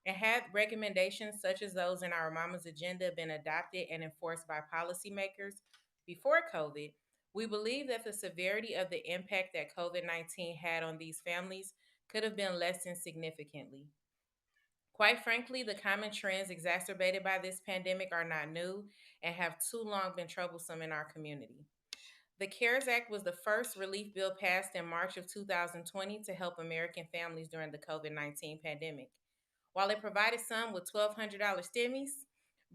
And had recommendations such as those in our Mama's Agenda been adopted and enforced by policymakers before COVID, we believe that the severity of the impact that COVID-19 had on these families could have been lessened significantly. Quite frankly, the common trends exacerbated by this pandemic are not new and have too long been troublesome in our community. The CARES Act was the first relief bill passed in March of 2020 to help American families during the COVID-19 pandemic. While it provided some with $1,200 stimmies,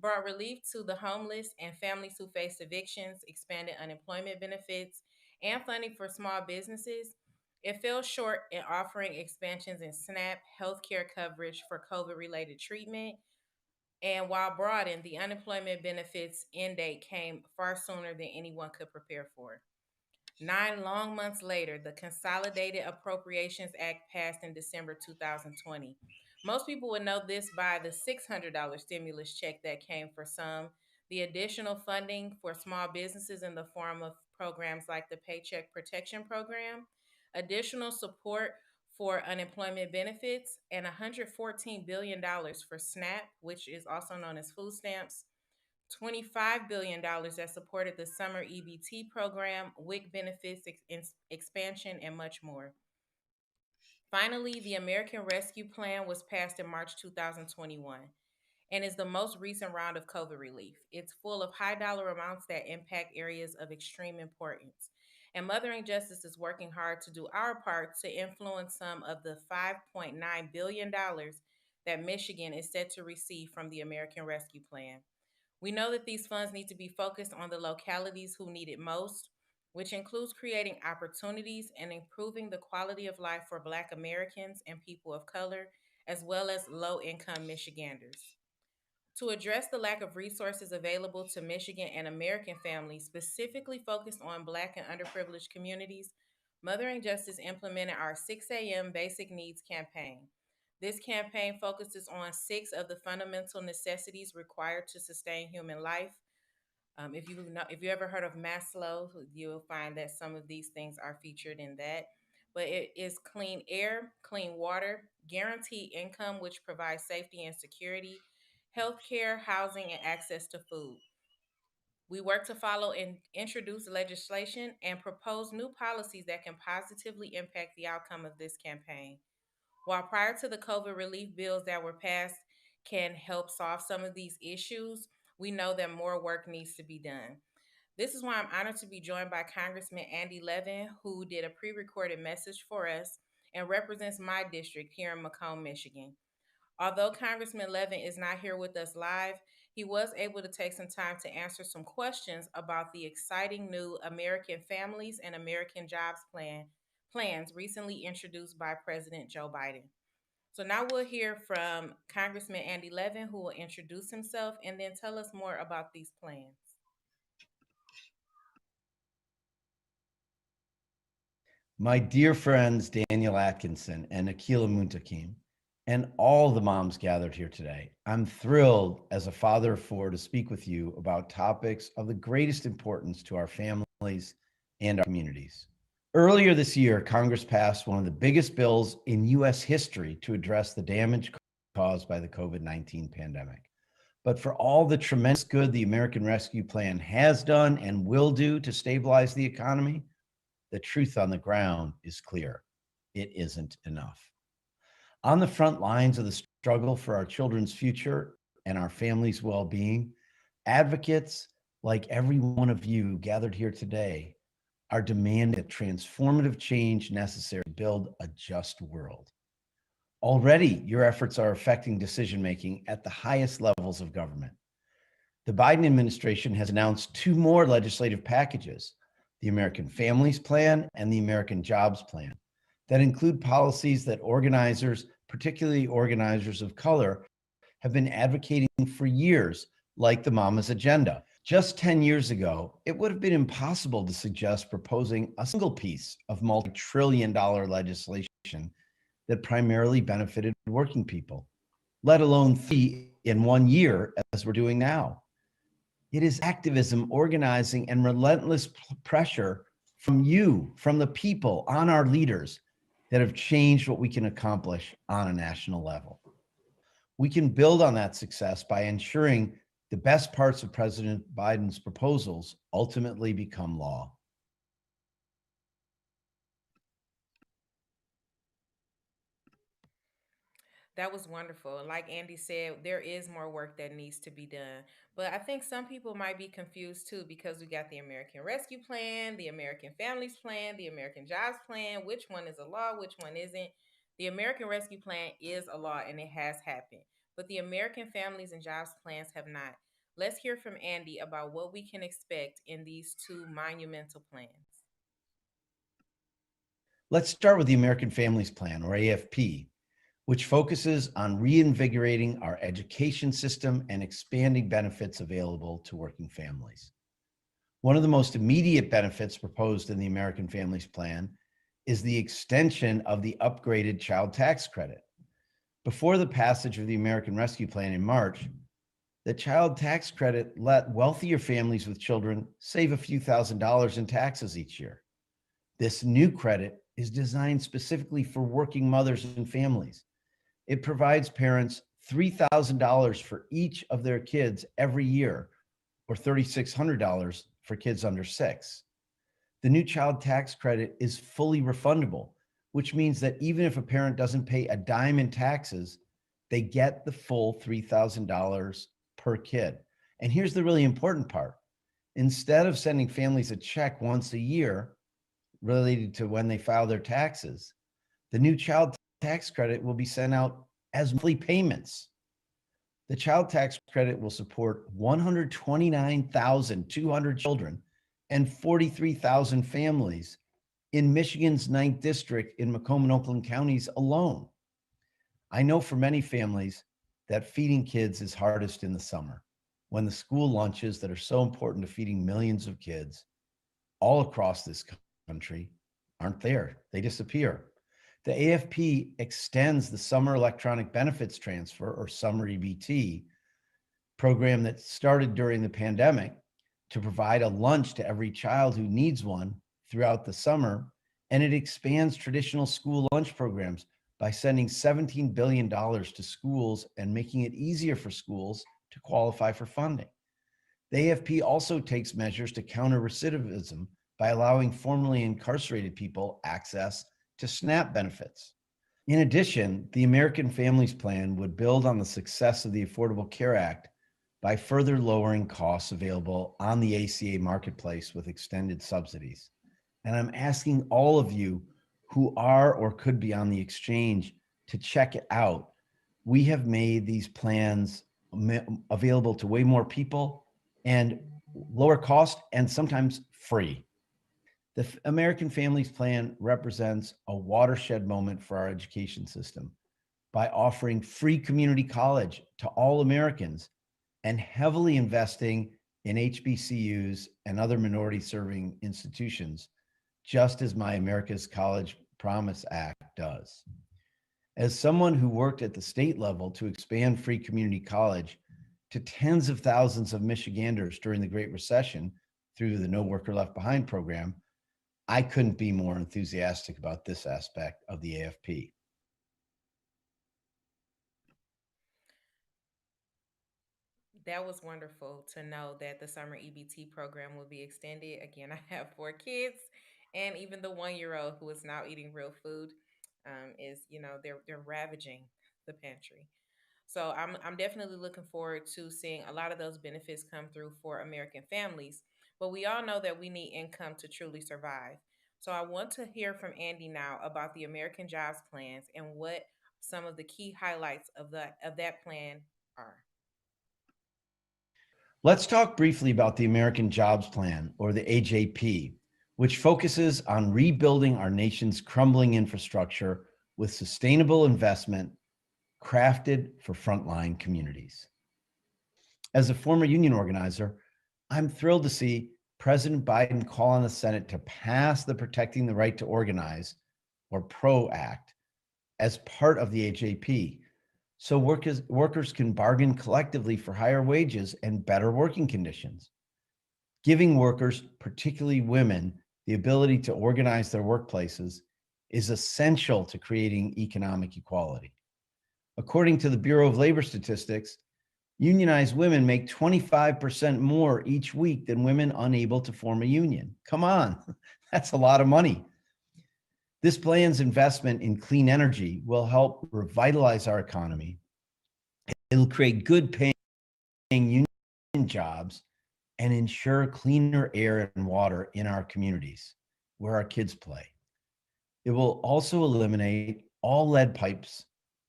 brought relief to the homeless and families who faced evictions, expanded unemployment benefits, and funding for small businesses, it fell short in offering expansions in SNAP healthcare coverage for COVID-related treatment. And while broadened, the unemployment benefits end date came far sooner than anyone could prepare for. 9 long months later, the Consolidated Appropriations Act passed in December 2020. Most people would know this by the $600 stimulus check that came for some, the additional funding for small businesses in the form of programs like the Paycheck Protection Program, additional support for unemployment benefits, and $114 billion for SNAP, which is also known as food stamps, $25 billion that supported the summer EBT program, WIC benefits expansion, and much more. Finally, the American Rescue Plan was passed in March 2021 and is the most recent round of COVID relief. It's full of high dollar amounts that impact areas of extreme importance. And Mothering Justice is working hard to do our part to influence some of the $5.9 billion that Michigan is set to receive from the American Rescue Plan. We know that these funds need to be focused on the localities who need it most, which includes creating opportunities and improving the quality of life for Black Americans and people of color, as well as low-income Michiganders. To address the lack of resources available to Michigan and American families specifically focused on Black and underprivileged communities, Mothering Justice implemented our 6 a.m. Basic Needs campaign. This campaign focuses on 6 of the fundamental necessities required to sustain human life. If you ever heard of Maslow, you'll find that some of these things are featured in that. But it is clean air, clean water, guaranteed income, which provides safety and security, healthcare, housing, and access to food. We work to follow and introduce legislation and propose new policies that can positively impact the outcome of this campaign. While prior to the COVID relief bills that were passed can help solve some of these issues, we know that more work needs to be done. This is why I'm honored to be joined by Congressman Levin, who did a pre-recorded message for us and represents my district here in Macomb, Michigan. Although Congressman Levin is not here with us live, he was able to take some time to answer some questions about the exciting new American Families and American Jobs plans recently introduced by President Joe Biden. So now we'll hear from Congressman Levin, who will introduce himself and then tell us more about these plans. My dear friends, Danielle Atkinson and Akila Muntakim, and all the moms gathered here today, I'm thrilled as a father of four to speak with you about topics of the greatest importance to our families and our communities. Earlier this year, Congress passed one of the biggest bills in U.S. history to address the damage caused by the COVID-19 pandemic. But for all the tremendous good the American Rescue Plan has done and will do to stabilize the economy, the truth on the ground is clear. It isn't enough. On the front lines of the struggle for our children's future and our families' well-being, advocates like every one of you gathered here today are demanding the transformative change necessary to build a just world. Already, your efforts are affecting decision-making at the highest levels of government. The Biden administration has announced two more legislative packages, the American Families Plan and the American Jobs Plan, that include policies that organizers, particularly organizers of color, have been advocating for years, like the Mama's Agenda. Just 10 years ago, it would have been impossible to suggest proposing a single piece of multi-trillion-dollar legislation that primarily benefited working people, let alone 3 in 1 year, as we're doing now. It is activism, organizing, and relentless pressure from you, from the people, on our leaders that have changed what we can accomplish on a national level. We can build on that success by ensuring the best parts of President Biden's proposals ultimately become law. That was wonderful. Like Andy said, there is more work that needs to be done. But I think some people might be confused too, because we got the American Rescue Plan, the American Families Plan, the American Jobs Plan. Which one is a law? Which one isn't? The American Rescue Plan is a law and it has happened. But the American Families and Jobs Plans have not. Let's hear from Andy about what we can expect in these two monumental plans. Let's start with the American Families Plan, or AFP, which focuses on reinvigorating our education system and expanding benefits available to working families. One of the most immediate benefits proposed in the American Families Plan is the extension of the upgraded child tax credit. Before the passage of the American Rescue Plan in March, the child tax credit let wealthier families with children save a few $1,000s in taxes each year. This new credit is designed specifically for working mothers and families. It provides parents $3,000 for each of their kids every year, or $3,600 for kids under 6. The new child tax credit is fully refundable, which means that even if a parent doesn't pay a dime in taxes, they get the full $3,000 per kid. And here's the really important part. Instead of sending families a check once a year related to when they file their taxes, the new child tax credit will be sent out as monthly payments. The child tax credit will support 129,200 children and 43,000 families in Michigan's 9th district in Macomb and Oakland counties alone. I know for many families that feeding kids is hardest in the summer, when the school lunches that are so important to feeding millions of kids all across this country aren't there. They disappear. The AFP extends the Summer Electronic Benefits Transfer, or Summer EBT, program that started during the pandemic to provide a lunch to every child who needs one throughout the summer, and it expands traditional school lunch programs by sending $17 billion to schools and making it easier for schools to qualify for funding. The AFP also takes measures to counter recidivism by allowing formerly incarcerated people access to SNAP benefits. In addition, the American Families Plan would build on the success of the Affordable Care Act by further lowering costs available on the ACA marketplace with extended subsidies. And I'm asking all of you who are or could be on the exchange to check it out. We have made these plans available to way more people and lower cost and sometimes free. The American Families Plan represents a watershed moment for our education system by offering free community college to all Americans and heavily investing in HBCUs and other minority serving institutions just as my America's College Promise Act does. As someone who worked at the state level to expand free community college to tens of thousands of Michiganders during the Great Recession through the No Worker Left Behind program, I couldn't be more enthusiastic about this aspect of the AFP. That was wonderful to know that the summer EBT program will be extended. Again, I have 4 kids, and even the 1-year-old who is now eating real food is, they're ravaging the pantry. So I'm definitely looking forward to seeing a lot of those benefits come through for American families. But we all know that we need income to truly survive. So I want to hear from Andy now about the American Jobs Plans and what some of the key highlights of that plan are. Let's talk briefly about the American Jobs Plan, or the AJP, which focuses on rebuilding our nation's crumbling infrastructure with sustainable investment crafted for frontline communities. As a former union organizer, I'm thrilled to see President Biden call on the Senate to pass the Protecting the Right to Organize, or PRO Act, as part of the AJP, so workers can bargain collectively for higher wages and better working conditions. Giving workers, particularly women, the ability to organize their workplaces is essential to creating economic equality. According to the Bureau of Labor Statistics, unionized women make 25% more each week than women unable to form a union. Come on, that's a lot of money. This plan's investment in clean energy will help revitalize our economy. It'll create good paying union jobs and ensure cleaner air and water in our communities where our kids play. It will also eliminate all lead pipes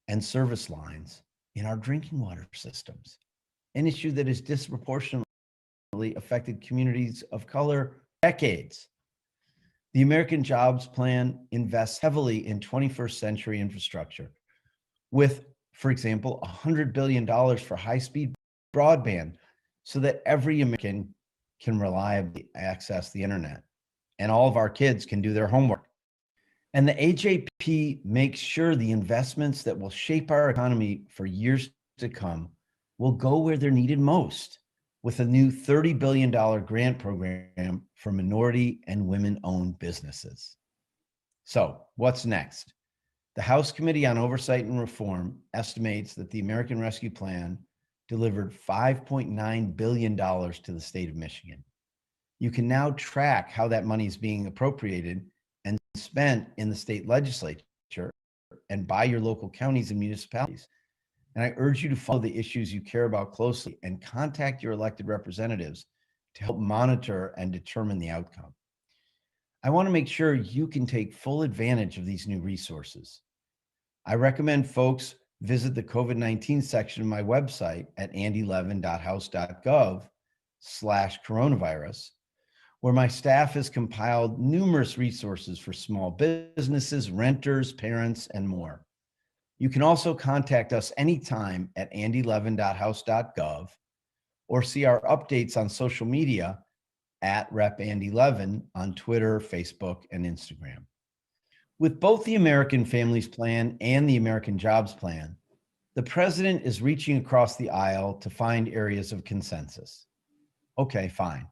and service lines in our drinking water systems, an issue that has disproportionately affected communities of color for decades. The American Jobs Plan invests heavily in 21st century infrastructure with, for example, $100 billion for high-speed broadband so that every American can reliably access the internet and all of our kids can do their homework. And the AJP makes sure the investments that will shape our economy for years to come will go where they're needed most, with a new $30 billion grant program for minority and women-owned businesses. So what's next? The House Committee on Oversight and Reform estimates that the American Rescue Plan delivered $5.9 billion to the state of Michigan. You can now track how that money is being appropriated and spent in the state legislature and by your local counties and municipalities. And I urge you to follow the issues you care about closely and contact your elected representatives to help monitor and determine the outcome. I want to make sure you can take full advantage of these new resources. I recommend folks visit the COVID-19 section of my website at andylevin.house.gov/coronavirus, where my staff has compiled numerous resources for small businesses, renters, parents, and more. You can also contact us anytime at andylevin.house.gov or see our updates on social media at Rep. Andy Levin on Twitter, Facebook, and Instagram. With both the American Families Plan and the American Jobs Plan, the president is reaching across the aisle to find areas of consensus. Okay, fine.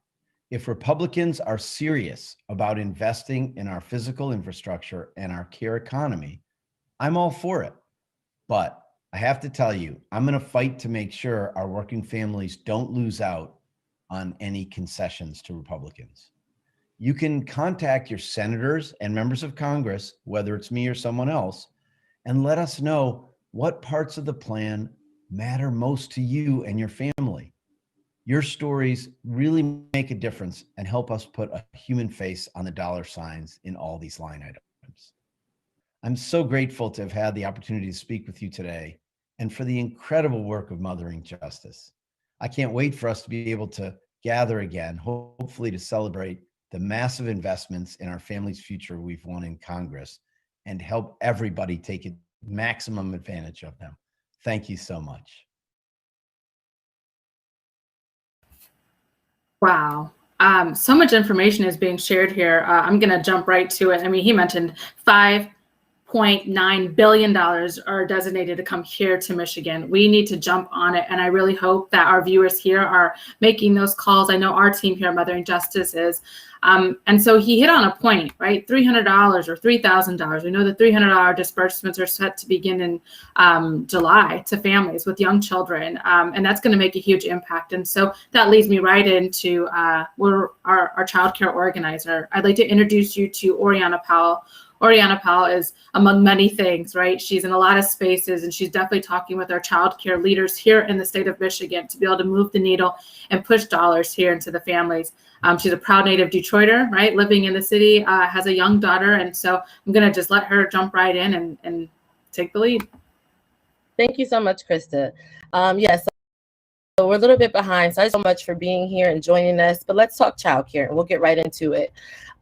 If Republicans are serious about investing in our physical infrastructure and our care economy, I'm all for it. But I have to tell you, I'm going to fight to make sure our working families don't lose out on any concessions to Republicans. You can contact your senators and members of Congress, whether it's me or someone else, and let us know what parts of the plan matter most to you and your family. Your stories really make a difference and help us put a human face on the dollar signs in all these line items. I'm so grateful to have had the opportunity to speak with you today and for the incredible work of Mothering Justice. I can't wait for us to be able to gather again, hopefully to celebrate the massive investments in our family's future we've won in Congress and help everybody take maximum advantage of them. Thank you so much. Wow. So much information is being shared here. I'm going to jump right to it. I mean, he mentioned $5.9 billion are designated to come here to Michigan. We need to jump on it. And I really hope that our viewers here are making those calls. I know our team here at Mothering Justice is. And so he hit on a point, right? $300 or $3,000. We know the $300 disbursements are set to begin in July to families with young children. And that's going to make a huge impact. And so that leads me right into our child care organizer. I'd like to introduce you to Oriana Powell. Oriana Powell is among many things, right? She's in a lot of spaces, and she's definitely talking with our child care leaders here in the state of Michigan to be able to move the needle and push dollars here into the families. She's a proud native Detroiter, right? Living in the city, has a young daughter. And so I'm going to just let her jump right in and take the lead. Thank you so much, Krista. Yes, so we're a little bit behind. So thanks so much for being here and joining us. But let's talk childcare, and we'll get right into it.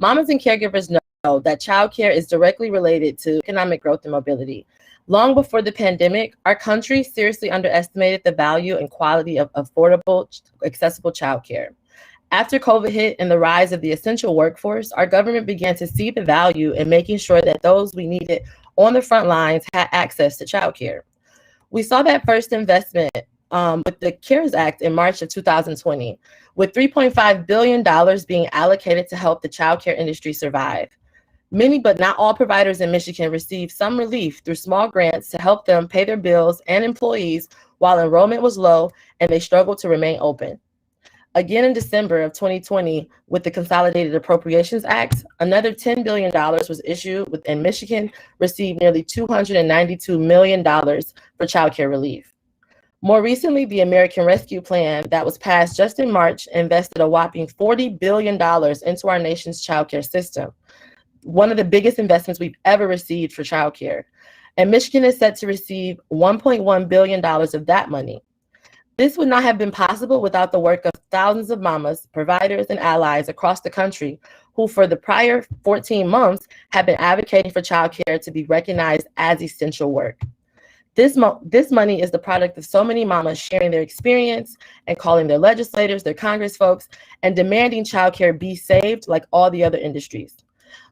Mamas and caregivers know that childcare is directly related to economic growth and mobility. Long before the pandemic, our country seriously underestimated the value and quality of affordable, accessible childcare. After COVID hit and the rise of the essential workforce, our government began to see the value in making sure that those we needed on the front lines had access to childcare. We saw that first investment with the CARES Act in March of 2020, with $3.5 billion being allocated to help the childcare industry survive. Many, but not all providers in Michigan received some relief through small grants to help them pay their bills and employees while enrollment was low and they struggled to remain open. Again in December of 2020, with the Consolidated Appropriations Act, another $10 billion was issued, and Michigan received nearly $292 million for childcare relief. More recently, the American Rescue Plan that was passed just in March invested a whopping $40 billion into our nation's childcare system, one of the biggest investments we've ever received for childcare. And Michigan is set to receive $1.1 billion of that money. This would not have been possible without the work of thousands of mamas, providers, and allies across the country who for the prior 14 months have been advocating for childcare to be recognized as essential work. This money is the product of so many mamas sharing their experience and calling their legislators, their Congress folks, and demanding childcare be saved like all the other industries.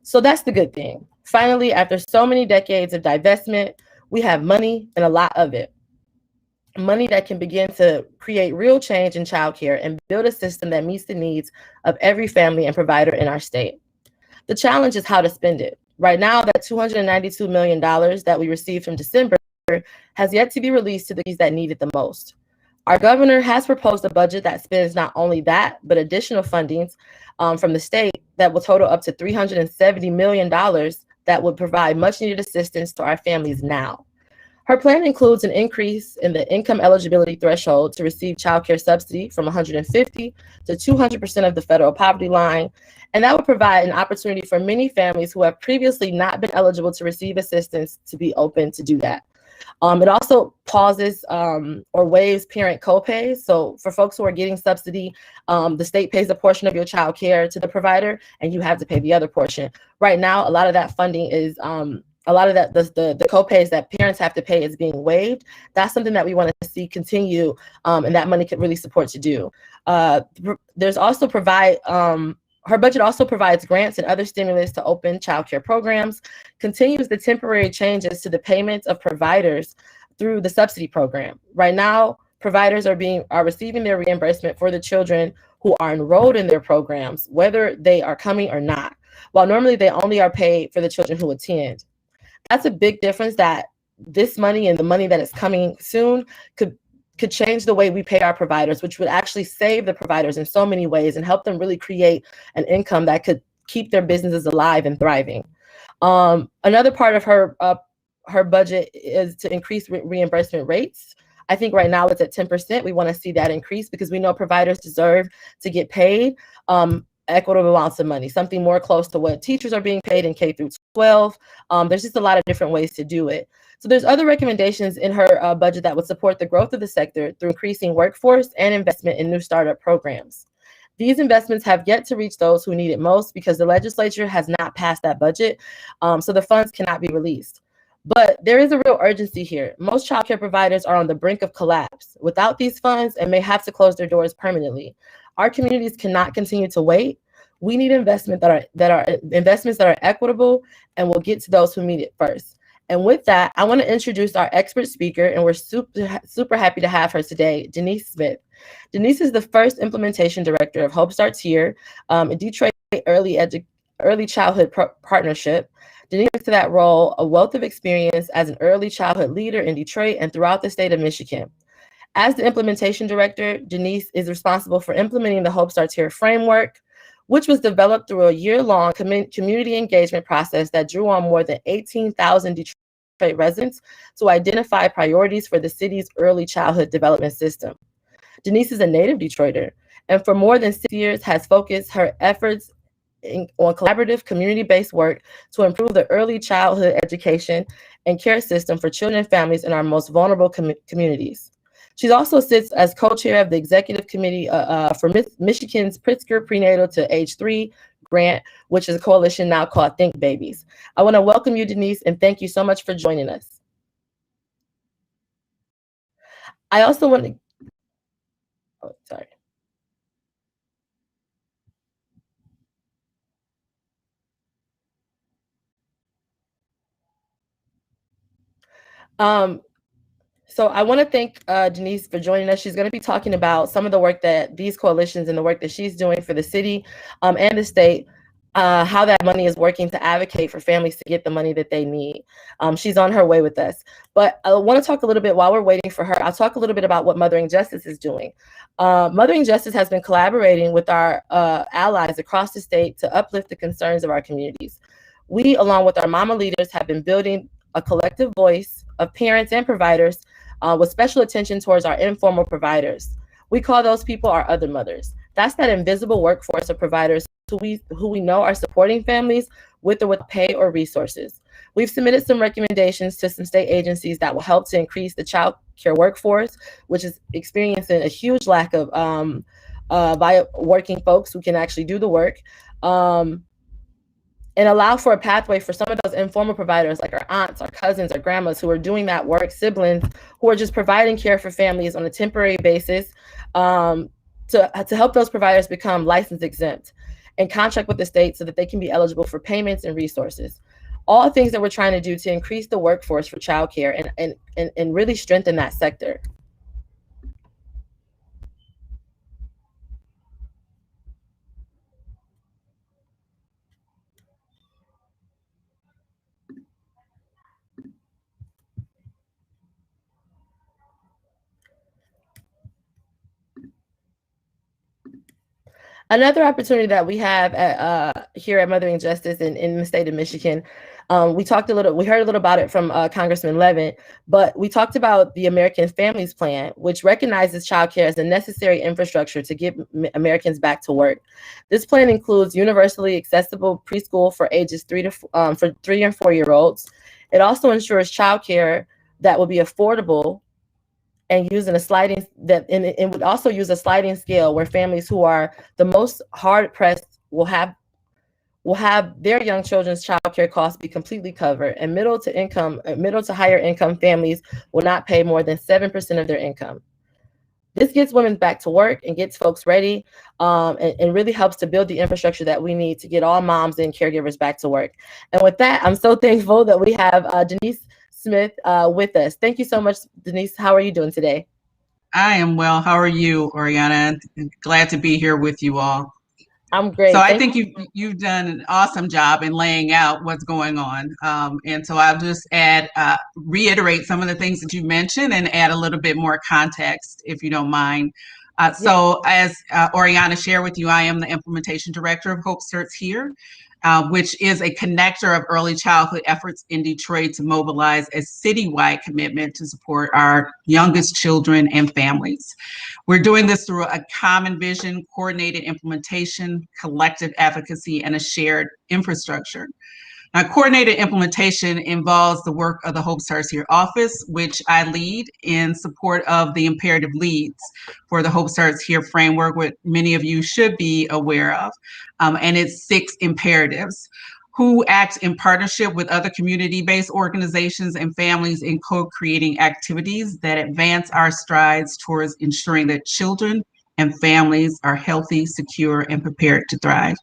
So that's the good thing. Finally, after so many decades of divestment, we have money and a lot of it. Money that can begin to create real change in childcare and build a system that meets the needs of every family and provider in our state. The challenge is how to spend it. Right now, that $292 million that we received from December has yet to be released to those that need it the most. Our governor has proposed a budget that spends not only that, but additional fundings from the state that will total up to $370 million that would provide much needed assistance to our families now. Her plan includes an increase in the income eligibility threshold to receive child care subsidy from 150 to 200% of the federal poverty line, and that would provide an opportunity for many families who have previously not been eligible to receive assistance to be open to do that. It also pauses or waives parent copays. So for folks who are getting subsidy, the state pays a portion of your child care to the provider, and you have to pay the other portion. Right now, a lot of that funding is the copays that parents have to pay is being waived. That's something that we want to see continue, and that money could really support to do. There's also her budget also provides grants and other stimulus to open childcare programs, continues the temporary changes to the payments of providers through the subsidy program. Right now, providers are receiving their reimbursement for the children who are enrolled in their programs, whether they are coming or not, while normally they only are paid for the children who attend. That's a big difference, that this money and the money that is coming soon could change the way we pay our providers, which would actually save the providers in so many ways and help them really create an income that could keep their businesses alive and thriving. Another part of her budget is to increase reimbursement rates. I think right now it's at 10%. We want to see that increase because we know providers deserve to get paid equitable amounts of money, something more close to what teachers are being paid in K through 12. There's just a lot of different ways to do it. So there's other recommendations in her budget that would support the growth of the sector through increasing workforce and investment in new startup programs. These investments have yet to reach those who need it most because the legislature has not passed that budget, so the funds cannot be released. But there is a real urgency here. Most childcare providers are on the brink of collapse without these funds and may have to close their doors permanently. Our communities cannot continue to wait. We need investments that are equitable and will get to those who need it first. And with that, I want to introduce our expert speaker, and we're super happy to have her today, Denise Smith. Denise is the first implementation director of Hope Starts Here, a Detroit early childhood partnership. Denise brings to that role a wealth of experience as an early childhood leader in Detroit and throughout the state of Michigan. As the implementation director, Denise is responsible for implementing the Hope Starts Here framework, which was developed through a year-long community engagement process that drew on more than 18,000 Detroit residents to identify priorities for the city's early childhood development system. Denise is a native Detroiter, and for more than 6 years has focused her efforts on collaborative community-based work to improve the early childhood education and care system for children and families in our most vulnerable communities. She also sits as co-chair of the executive committee for Michigan's Pritzker Prenatal to Age 3 grant, which is a coalition now called Think Babies. I want to welcome you, Denise, and thank you so much for joining us. I also want to, sorry. So I want to thank Denise for joining us. She's going to be talking about some of the work that these coalitions and the work that she's doing for the city and the state, how that money is working to advocate for families to get the money that they need. She's on her way with us. But I want to talk a little bit while we're waiting for her. I'll talk a little bit about what Mothering Justice is doing. Mothering Justice has been collaborating with our allies across the state to uplift the concerns of our communities. We, along with our mama leaders, have been building a collective voice of parents and providers with special attention towards our informal providers. We call those people our other mothers. That's that invisible workforce of providers who we know are supporting families with or without pay or resources. We've submitted some recommendations to some state agencies that will help to increase the child care workforce, which is experiencing a huge lack of working folks who can actually do the work. And allow for a pathway for some of those informal providers like our aunts, our cousins, our grandmas who are doing that work, siblings who are just providing care for families on a temporary basis to help those providers become license exempt and contract with the state so that they can be eligible for payments and resources. All things that we're trying to do to increase the workforce for childcare and really strengthen that sector. Another opportunity that we have here at Mothering Justice in the state of Michigan, we heard a little about it from Congressman Levin, but we talked about the American Families Plan, which recognizes childcare as a necessary infrastructure to get Americans back to work. This plan includes universally accessible preschool for ages 3 and 4-year-olds. It also ensures childcare that will be affordable and using it would also use a sliding scale where families who are the most hard pressed will have their young children's child care costs be completely covered, and middle to higher income families will not pay more than 7% of their income. This gets women back to work and gets folks ready and really helps to build the infrastructure that we need to get all moms and caregivers back to work. And with that, I'm so thankful that we have Denise Smith with us. Thank you so much, Denise. How are you doing today? I am well. How are you, Oriana? Glad to be here with you all. I'm great. So I think you've done an awesome job in laying out what's going on. And so I'll just reiterate some of the things that you mentioned and add a little bit more context, if you don't mind. So as Oriana shared with you, I am the implementation director of Hope Starts Here, which is a connector of early childhood efforts in Detroit to mobilize a citywide commitment to support our youngest children and families. We're doing this through a common vision, coordinated implementation, collective advocacy, and a shared infrastructure. Now, coordinated implementation involves the work of the Hope Starts Here office, which I lead in support of the imperative leads for the Hope Starts Here framework, which many of you should be aware of. And it's 6 imperatives. who act in partnership with other community-based organizations and families in co-creating activities that advance our strides towards ensuring that children and families are healthy, secure, and prepared to thrive.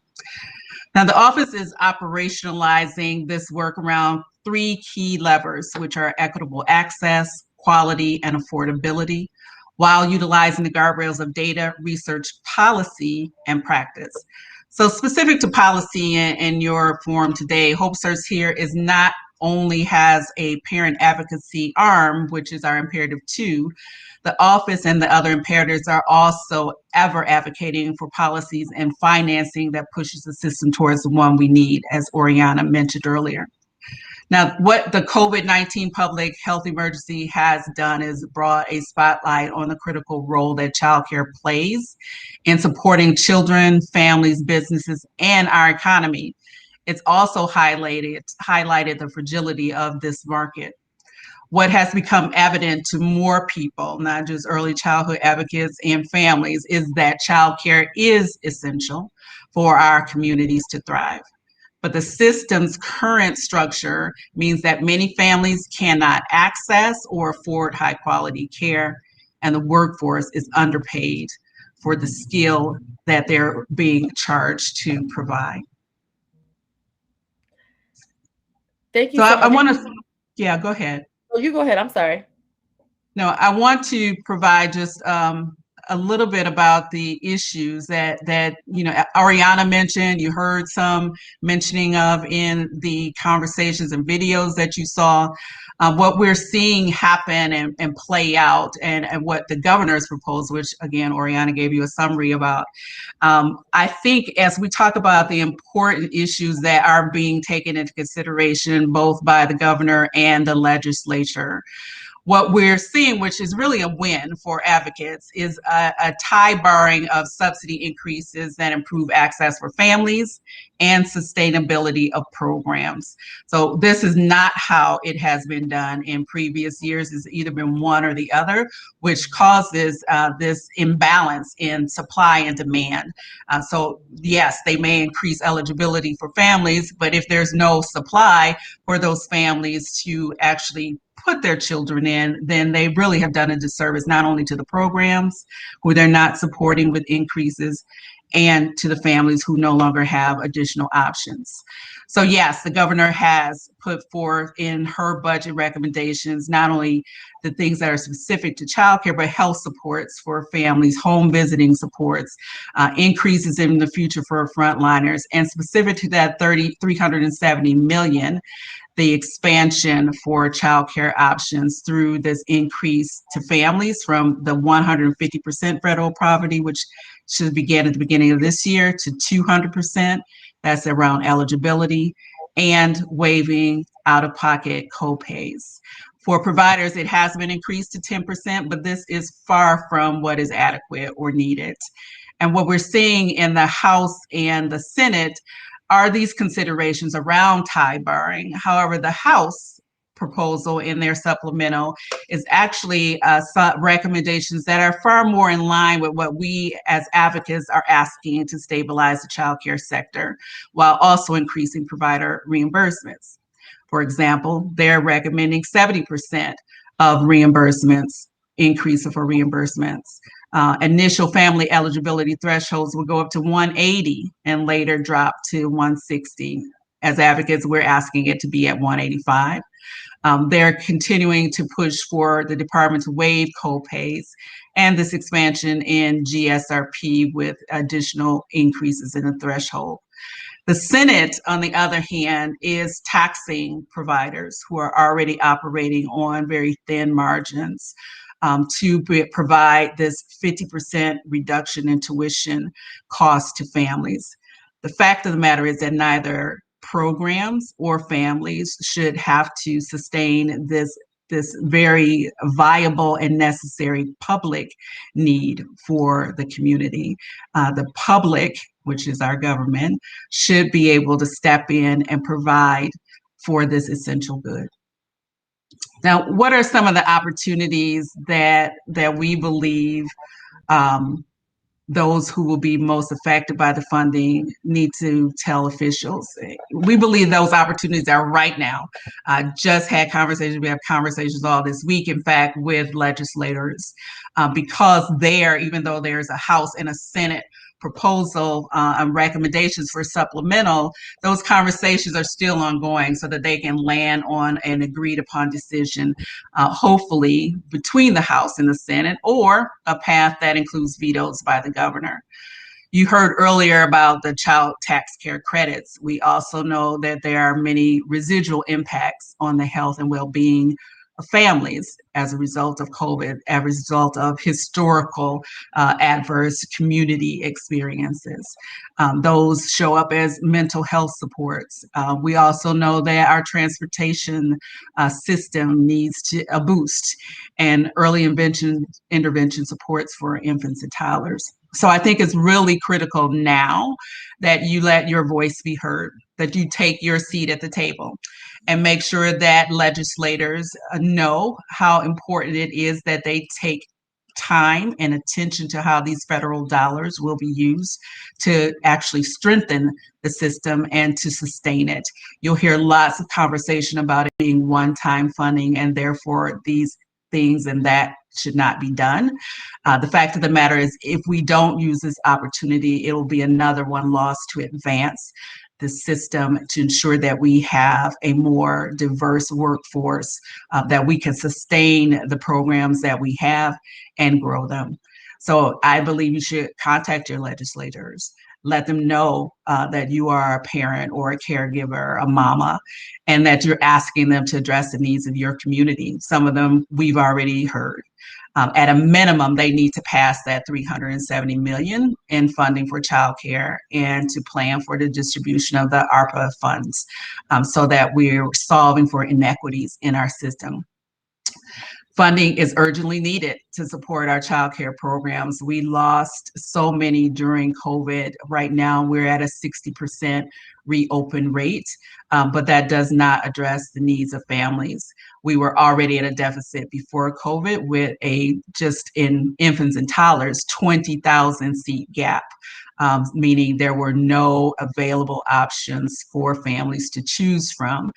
Now, the office is operationalizing this work around 3 key levers, which are equitable access, quality, and affordability, while utilizing the guardrails of data, research, policy, and practice. So specific to policy in your forum today, Hope Serves Here is not only has a parent advocacy arm, which is our imperative 2, the office and the other imperatives are also ever advocating for policies and financing that pushes the system towards the one we need, as Oriana mentioned earlier. Now, what the COVID-19 public health emergency has done is brought a spotlight on the critical role that childcare plays in supporting children, families, businesses, and our economy. It's also highlighted the fragility of this market. What has become evident to more people, not just early childhood advocates and families, is that childcare is essential for our communities to thrive. But the system's current structure means that many families cannot access or afford high quality care, and the workforce is underpaid for the skill that they're being charged to provide. Thank you So so I much. want to, yeah, go ahead. Oh, you go ahead. I'm sorry. No, I want to provide just a little bit about the issues that Ariana mentioned. You heard some mentioning of in the conversations and videos that you saw. What we're seeing happen and play out, and what the governor's proposed, which again Oriana gave you a summary about. I think as we talk about the important issues that are being taken into consideration both by the governor and the legislature, what we're seeing, which is really a win for advocates, is a tie barring of subsidy increases that improve access for families and sustainability of programs. So this is not how it has been done in previous years. It's either been one or the other, which causes this imbalance in supply and demand. So yes, they may increase eligibility for families, but if there's no supply for those families to actually put their children in, then they really have done a disservice not only to the programs who they're not supporting with increases, and to the families who no longer have additional options. So yes, the governor has put forth in her budget recommendations not only the things that are specific to childcare, but health supports for families, home visiting supports, increases in the future for frontliners, and specific to that $370 million, the expansion for childcare options through this increase to families from the 150% federal poverty, which should begin at the beginning of this year, to 200%. That's around eligibility, and waiving out-of-pocket copays. For providers, it has been increased to 10%, but this is far from what is adequate or needed. And what we're seeing in the House and the Senate are these considerations around tie barring. However, the House proposal in their supplemental is actually some recommendations that are far more in line with what we as advocates are asking to stabilize the childcare sector, while also increasing provider reimbursements. For example, they're recommending 70% of reimbursements, increase for reimbursements. Initial family eligibility thresholds will go up to 180 and later drop to 160. As advocates, we're asking it to be at 185. They're continuing to push for the department to waive copays and this expansion in GSRP with additional increases in the threshold. The Senate, on the other hand, is taxing providers who are already operating on very thin margins to provide this 50% reduction in tuition costs to families. The fact of the matter is that neither programs or families should have to sustain this very viable and necessary public need for the community. The public, which is our government, should be able to step in and provide for this essential good. Now, what are some of the opportunities that we believe those who will be most affected by the funding need to tell officials. We believe those opportunities are right now. I just had conversations. We have conversations all this week, in fact, with legislators, because even though there's a House and a Senate proposal and recommendations for supplemental, those conversations are still ongoing so that they can land on an agreed upon decision, hopefully between the House and the Senate, or a path that includes vetoes by the governor. You heard earlier about the child tax care credits. We also know that there are many residual impacts on the health and well-being of families as a result of COVID, as a result of historical adverse community experiences. Those show up as mental health supports. We also know that our transportation system needs a boost, and early intervention supports for infants and toddlers. So I think it's really critical now that you let your voice be heard, that you take your seat at the table, and make sure that legislators know how important it is that they take time and attention to how these federal dollars will be used to actually strengthen the system and to sustain it. You'll hear lots of conversation about it being one-time funding, and therefore these things and that should not be done. The fact of the matter is, if we don't use this opportunity, it will be another one lost to advance the system, to ensure that we have a more diverse workforce, that we can sustain the programs that we have and grow them. So I believe you should contact your legislators. Let them know that you are a parent or a caregiver, a mama, and that you're asking them to address the needs of your community. Some of them we've already heard. At a minimum, they need to pass that $370 million in funding for childcare, and to plan for the distribution of the ARPA funds, so that we're solving for inequities in our system. Funding is urgently needed to support our childcare programs. We lost so many during COVID. Right now, we're at a 60% reopen rate, but that does not address the needs of families. We were already at a deficit before COVID with just in infants and toddlers, 20,000 seat gap, meaning there were no available options for families to choose from.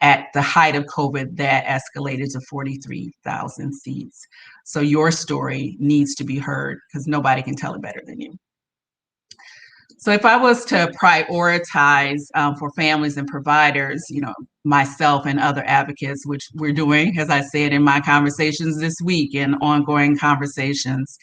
At the height of COVID, that escalated to 43,000 seats. So your story needs to be heard, because nobody can tell it better than you. So if I was to prioritize for families and providers, myself and other advocates, which we're doing, as I said, in my conversations this week and ongoing conversations,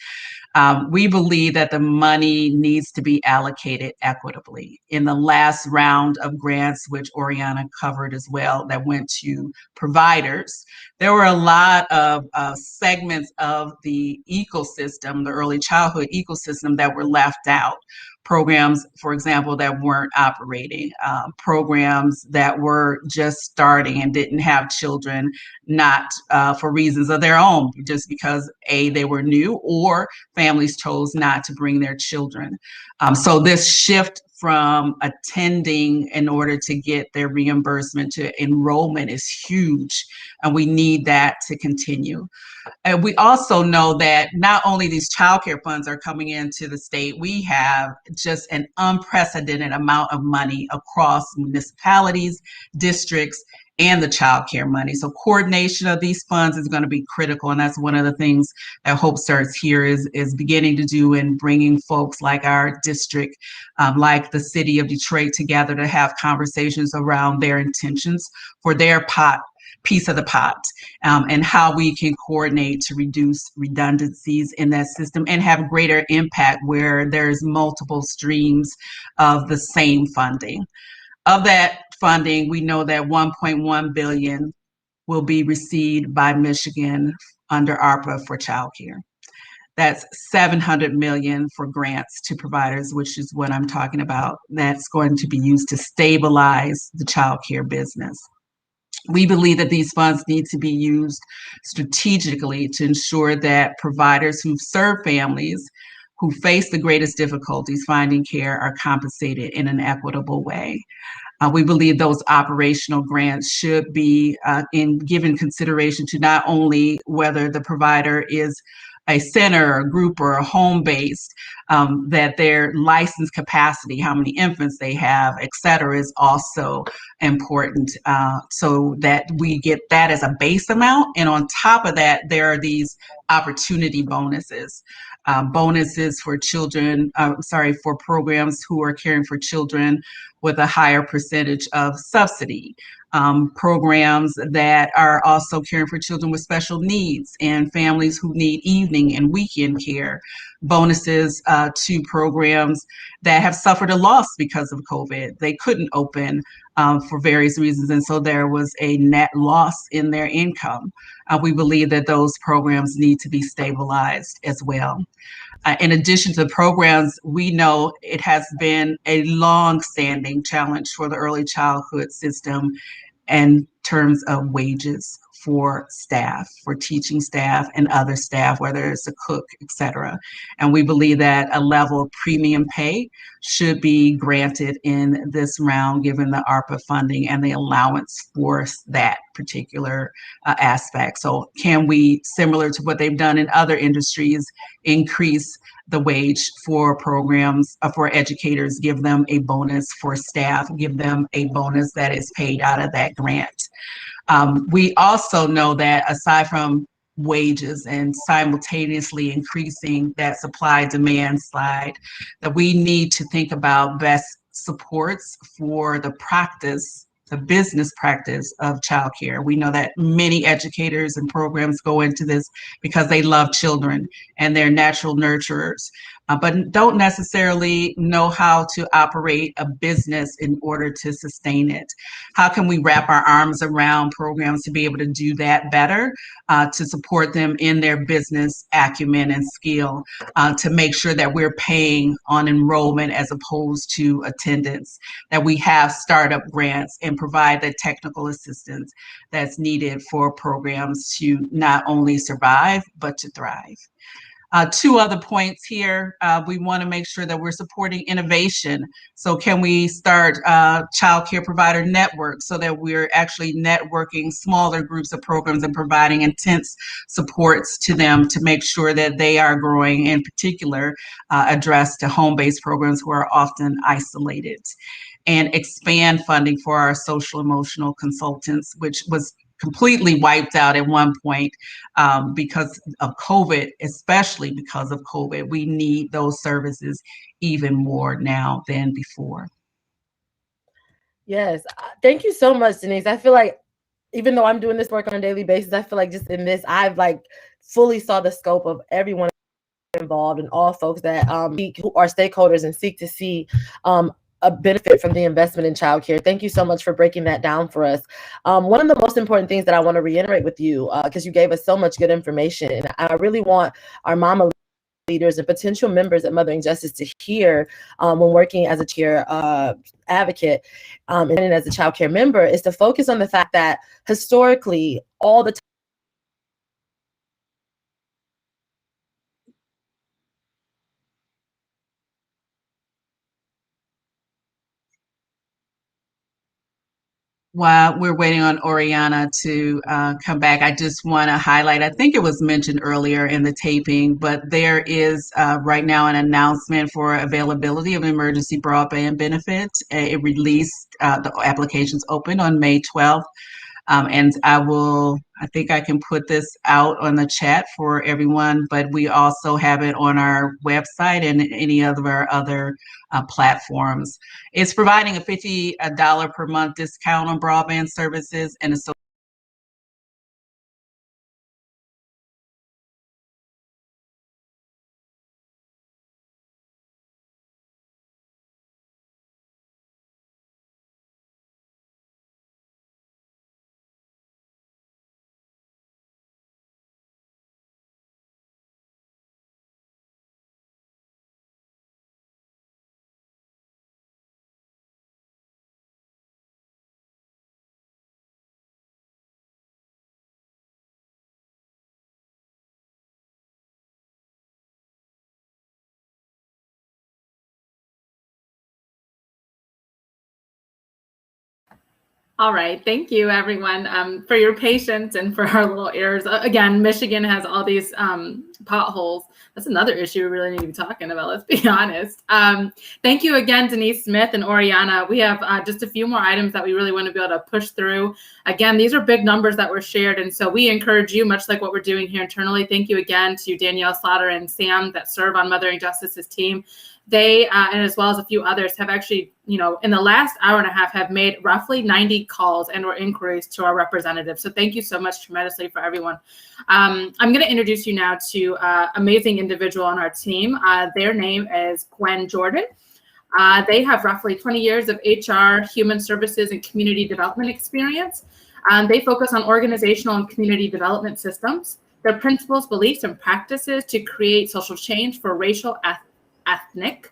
we believe that the money needs to be allocated equitably. In the last round of grants, which Oriana covered as well, that went to providers, there were a lot of segments of the ecosystem, the early childhood ecosystem, that were left out. Programs, for example, that weren't operating, programs that were just starting and didn't have children, not for reasons of their own, just because they were new, or families chose not to bring their children. So this shift from attending in order to get their reimbursement to enrollment is huge, and we need that to continue. And we also know that not only these childcare funds are coming into the state, we have just an unprecedented amount of money across municipalities, districts, and the childcare money. So coordination of these funds is going to be critical, and that's one of the things that Hope Starts Here is beginning to do, in bringing folks like our district, like the city of Detroit, together to have conversations around their intentions for their piece of the pot, and how we can coordinate to reduce redundancies in that system and have greater impact where there's multiple streams of the same funding. Of that funding, we know that $1.1 billion will be received by Michigan under ARPA for childcare. That's $700 million for grants to providers, which is what I'm talking about. That's going to be used to stabilize the childcare business. We believe that these funds need to be used strategically to ensure that providers who serve families who face the greatest difficulties finding care are compensated in an equitable way. We believe those operational grants should be given consideration to not only whether the provider is a center, a group, or a home-based, that their license capacity, how many infants they have, et cetera, is also important, so that we get that as a base amount. And on top of that, there are these opportunity bonuses. Bonuses for children, for programs who are caring for children with a higher percentage of subsidy. Programs that are also caring for children with special needs and families who need evening and weekend care. Bonuses to programs that have suffered a loss because of COVID. They couldn't open for various reasons, and so there was a net loss in their income. We believe that those programs need to be stabilized as well. In addition to the programs, we know it has been a long-standing challenge for the early childhood system in terms of wages for staff, for teaching staff and other staff, whether it's a cook, et cetera. And we believe that a level of premium pay should be granted in this round, given the ARPA funding and the allowance for that particular aspect. So can we, similar to what they've done in other industries, increase the wage for programs, for educators, give them a bonus, for staff, give them a bonus that is paid out of that grant. We also know that aside from wages and simultaneously increasing that supply demand slide, that we need to think about best supports for the business practice of childcare. We know that many educators and programs go into this because they love children and they're natural nurturers, but don't necessarily know how to operate a business in order to sustain it. How can we wrap our arms around programs to be able to do that better, to support them in their business acumen and skill, to make sure that we're paying on enrollment as opposed to attendance, that we have startup grants and provide the technical assistance that's needed for programs to not only survive, but to thrive. Two other points here. We want to make sure that we're supporting innovation. So can we start child care provider networks so that we're actually networking smaller groups of programs and providing intense supports to them to make sure that they are growing, in particular, addressed to home-based programs who are often isolated, and expand funding for our social emotional consultants, which was completely wiped out at one point because of COVID, especially because of COVID. We need those services even more now than before. Yes. Thank you so much, Denise. I feel like even though I'm doing this work on a daily basis, I feel like just in this, I've like fully saw the scope of everyone involved and all folks that who are stakeholders and seek to see a benefit from the investment in childcare. Thank you so much for breaking that down for us. One of the most important things that I want to reiterate with you, because you gave us so much good information, and I really want our mama leaders and potential members at Mothering Justice to hear when working as a chair advocate and as a child care member, is to focus on the fact that historically, all the While we're waiting on Oriana to come back, I just want to highlight, I think it was mentioned earlier in the taping, but there is right now an announcement for availability of emergency broadband benefits. It released, the applications opened on May 12th. And I think I can put this out on the chat for everyone, but we also have it on our website and any of our other platforms. It's providing a $50 per month discount on broadband services and a All right. Thank you, everyone, for your patience and for our little errors. Again, Michigan has all these potholes. That's another issue we really need to be talking about. Let's be honest. Thank you again, Denise Smith and Oriana. We have just a few more items that we really want to be able to push through. Again, these are big numbers that were shared. And so we encourage you, much like what we're doing here internally. Thank you again to Danielle Slaughter and Sam that serve on Mothering Justice's team. They, and as well as a few others, have actually, in the last hour and a half, have made roughly 90 calls and or inquiries to our representatives. So thank you so much tremendously for everyone. I'm going to introduce you now to an amazing individual on our team. Their name is Gwen Jordan. They have roughly 20 years of HR, human services, and community development experience. They focus on organizational and community development systems, their principles, beliefs, and practices to create social change for racial, ethnic,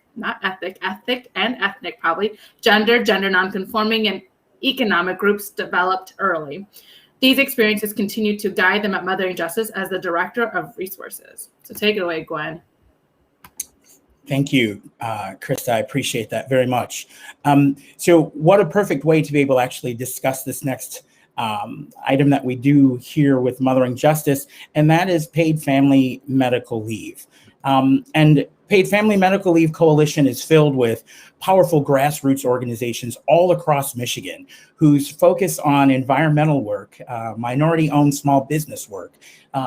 probably, gender nonconforming, and economic groups developed early. These experiences continue to guide them at Mothering Justice as the Director of Resources. So take it away, Gwen. Thank you, Krista. I appreciate that very much. So what a perfect way to be able to actually discuss this next item that we do here with Mothering Justice, and that is paid family medical leave. And Paid Family Medical Leave Coalition is filled with powerful grassroots organizations all across Michigan whose focus on environmental work, minority-owned small business work,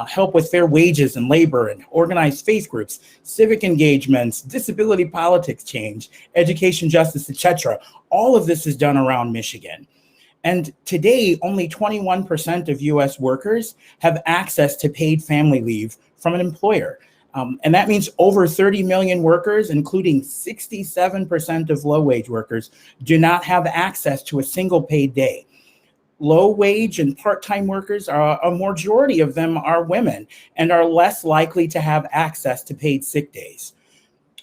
help with fair wages and labor, and organized faith groups, civic engagements, disability politics change, education justice, etc. All of this is done around Michigan. And today, only 21% of U.S. workers have access to paid family leave from an employer. And that means over 30 million workers, including 67% of low-wage workers, do not have access to a single paid day. Low-wage and part-time workers, a majority of them are women and are less likely to have access to paid sick days.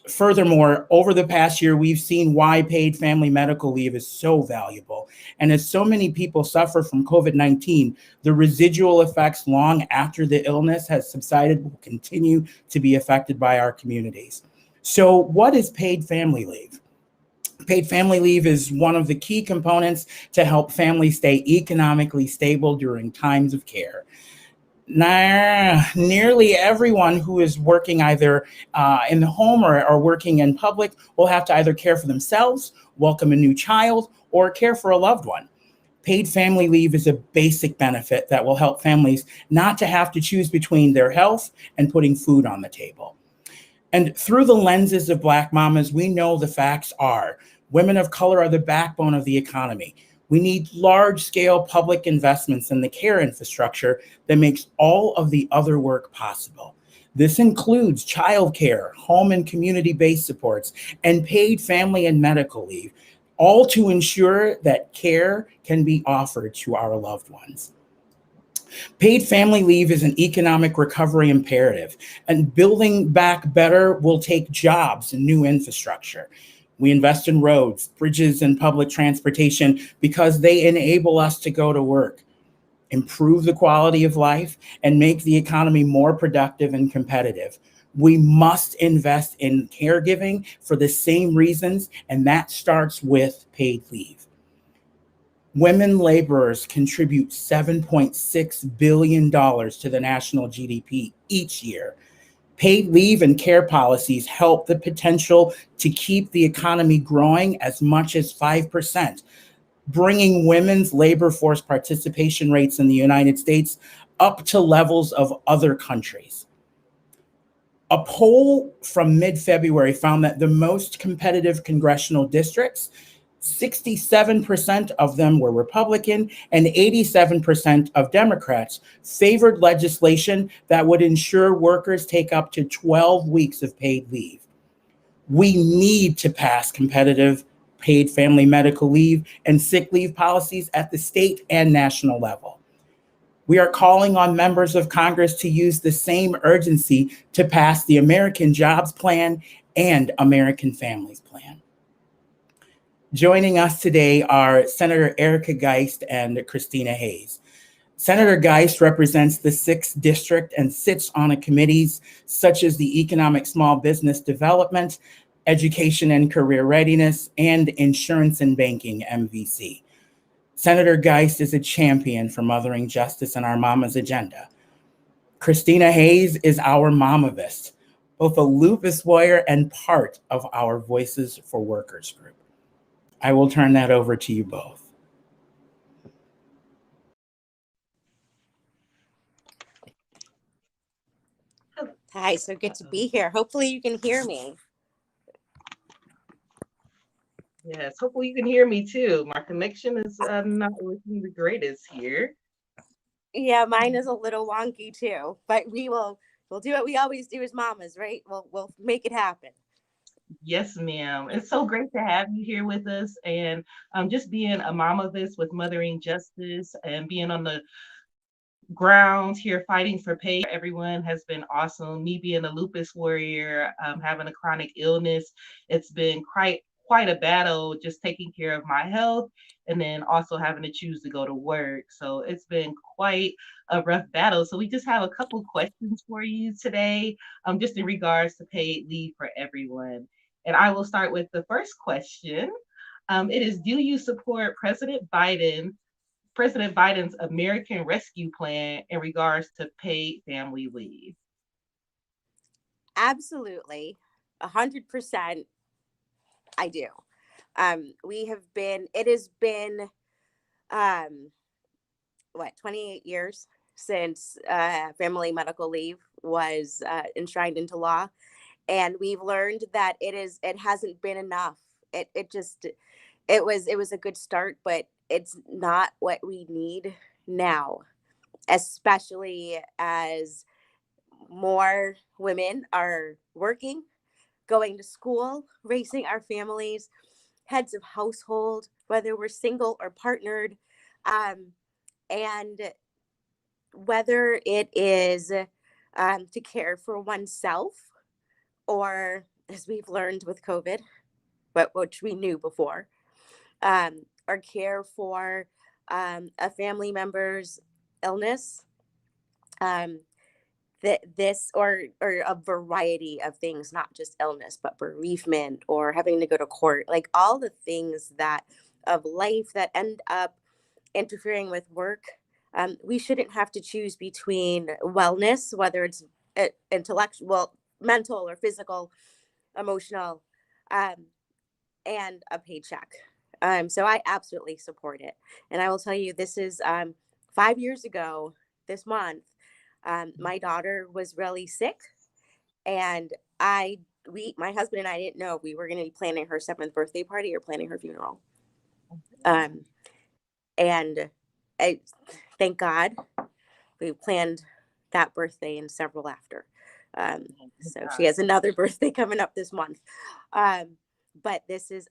Furthermore, over the past year, we've seen why paid family medical leave is so valuable. And as so many people suffer from COVID-19, the residual effects long after the illness has subsided will continue to be affected by our communities. So what is paid family leave? Paid family leave is one of the key components to help families stay economically stable during times of care. Nearly everyone who is working either in the home or working in public will have to either care for themselves, welcome a new child, or care for a loved one. Paid family leave is a basic benefit that will help families not to have to choose between their health and putting food on the table. And through the lenses of Black mamas, we know the facts are women of color are the backbone of the economy. We need large-scale public investments in the care infrastructure that makes all of the other work possible. This includes childcare, home and community-based supports, and paid family and medical leave, all to ensure that care can be offered to our loved ones. Paid family leave is an economic recovery imperative, and building back better will take jobs and new infrastructure. We invest in roads, bridges, and public transportation because they enable us to go to work, improve the quality of life, and make the economy more productive and competitive. We must invest in caregiving for the same reasons, and that starts with paid leave. Women laborers contribute $7.6 billion to the national GDP each year. Paid leave and care policies help the potential to keep the economy growing as much as 5%, bringing women's labor force participation rates in the United States up to levels of other countries. A poll from mid-February found that the most competitive congressional districts, 67% of them were Republican and 87% of Democrats favored legislation that would ensure workers take up to 12 weeks of paid leave. We need to pass competitive paid family medical leave and sick leave policies at the state and national level. We are calling on members of Congress to use the same urgency to pass the American Jobs Plan and American Families Plan. Joining us today are Senator Erica Geist and Christina Hayes. Senator Geist represents the 6th District and sits on committees such as the Economic Small Business Development, Education and Career Readiness, and Insurance and Banking, MVC. Senator Geist is a champion for mothering justice on our Mama's agenda. Christina Hayes is our Momavist, both a lupus warrior and part of our Voices for Workers group. I will turn that over to you both. Hi, so good to be here. Hopefully you can hear me. Yes, hopefully you can hear me too. My connection is not looking the greatest here. Yeah, mine is a little wonky too, but we'll do what we always do as mamas, right? We'll make it happen. Yes, ma'am. It's so great to have you here with us, and just being a Momavist with Mothering Justice and being on the grounds here fighting for pay for everyone has been awesome. Me being a lupus warrior, having a chronic illness, it's been quite a battle just taking care of my health and then also having to choose to go to work. So it's been quite a rough battle. So we just have a couple questions for you today, just in regards to paid leave for everyone. And I will start with the first question. It is, do you support President Biden's American Rescue Plan in regards to paid family leave? Absolutely, 100%. I do. It has been, 28 years since family medical leave was enshrined into law. And we've learned that it hasn't been enough. It was a good start, but it's not what we need now, especially as more women are working, going to school, raising our families, heads of household, whether we're single or partnered, and whether it is to care for oneself, or as we've learned with COVID, but which we knew before, or care for a family member's illness, this or a variety of things, not just illness, but bereavement or having to go to court, like all the things that of life that end up interfering with work. We shouldn't have to choose between wellness, whether it's intellectual, mental, or physical, emotional, and a paycheck. So I absolutely support it. And I will tell you, this is 5 years ago this month. My daughter was really sick, and my husband and I didn't know we were going to be planning her 7th birthday party or planning her funeral. And thank God we planned that birthday and several after. So she has another birthday coming up this month. But this is,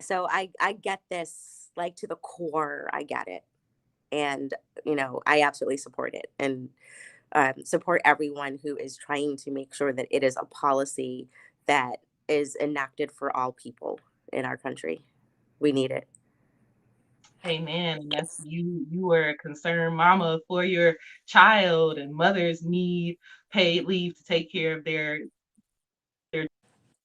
so I get this like to the core. I get it. And, I absolutely support it, and support everyone who is trying to make sure that it is a policy that is enacted for all people in our country. We need it. Amen. And that's you are a concerned mama for your child, and mothers need paid leave to take care of their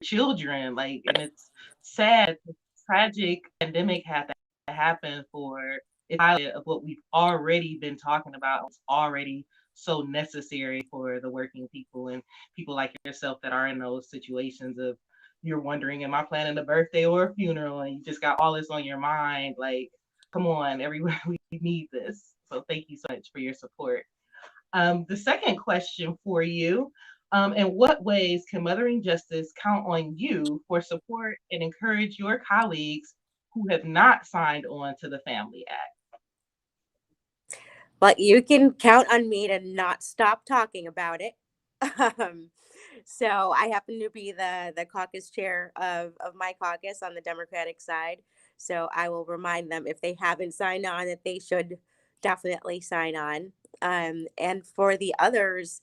children. And it's sad, the tragic pandemic had to happen for it's of what we've already been talking about. It's already so necessary for the working people and people like yourself that are in those situations of you're wondering, am I planning a birthday or a funeral? And you just got all this on your mind. Like, come on, everyone, we need this. So thank you so much for your support. The second question for you, in what ways can Mothering Justice count on you for support and encourage your colleagues who have not signed on to the Family Act? Well, you can count on me to not stop talking about it. So I happen to be the caucus chair of my caucus on the Democratic side. So I will remind them, if they haven't signed on, that they should definitely sign on. And for the others,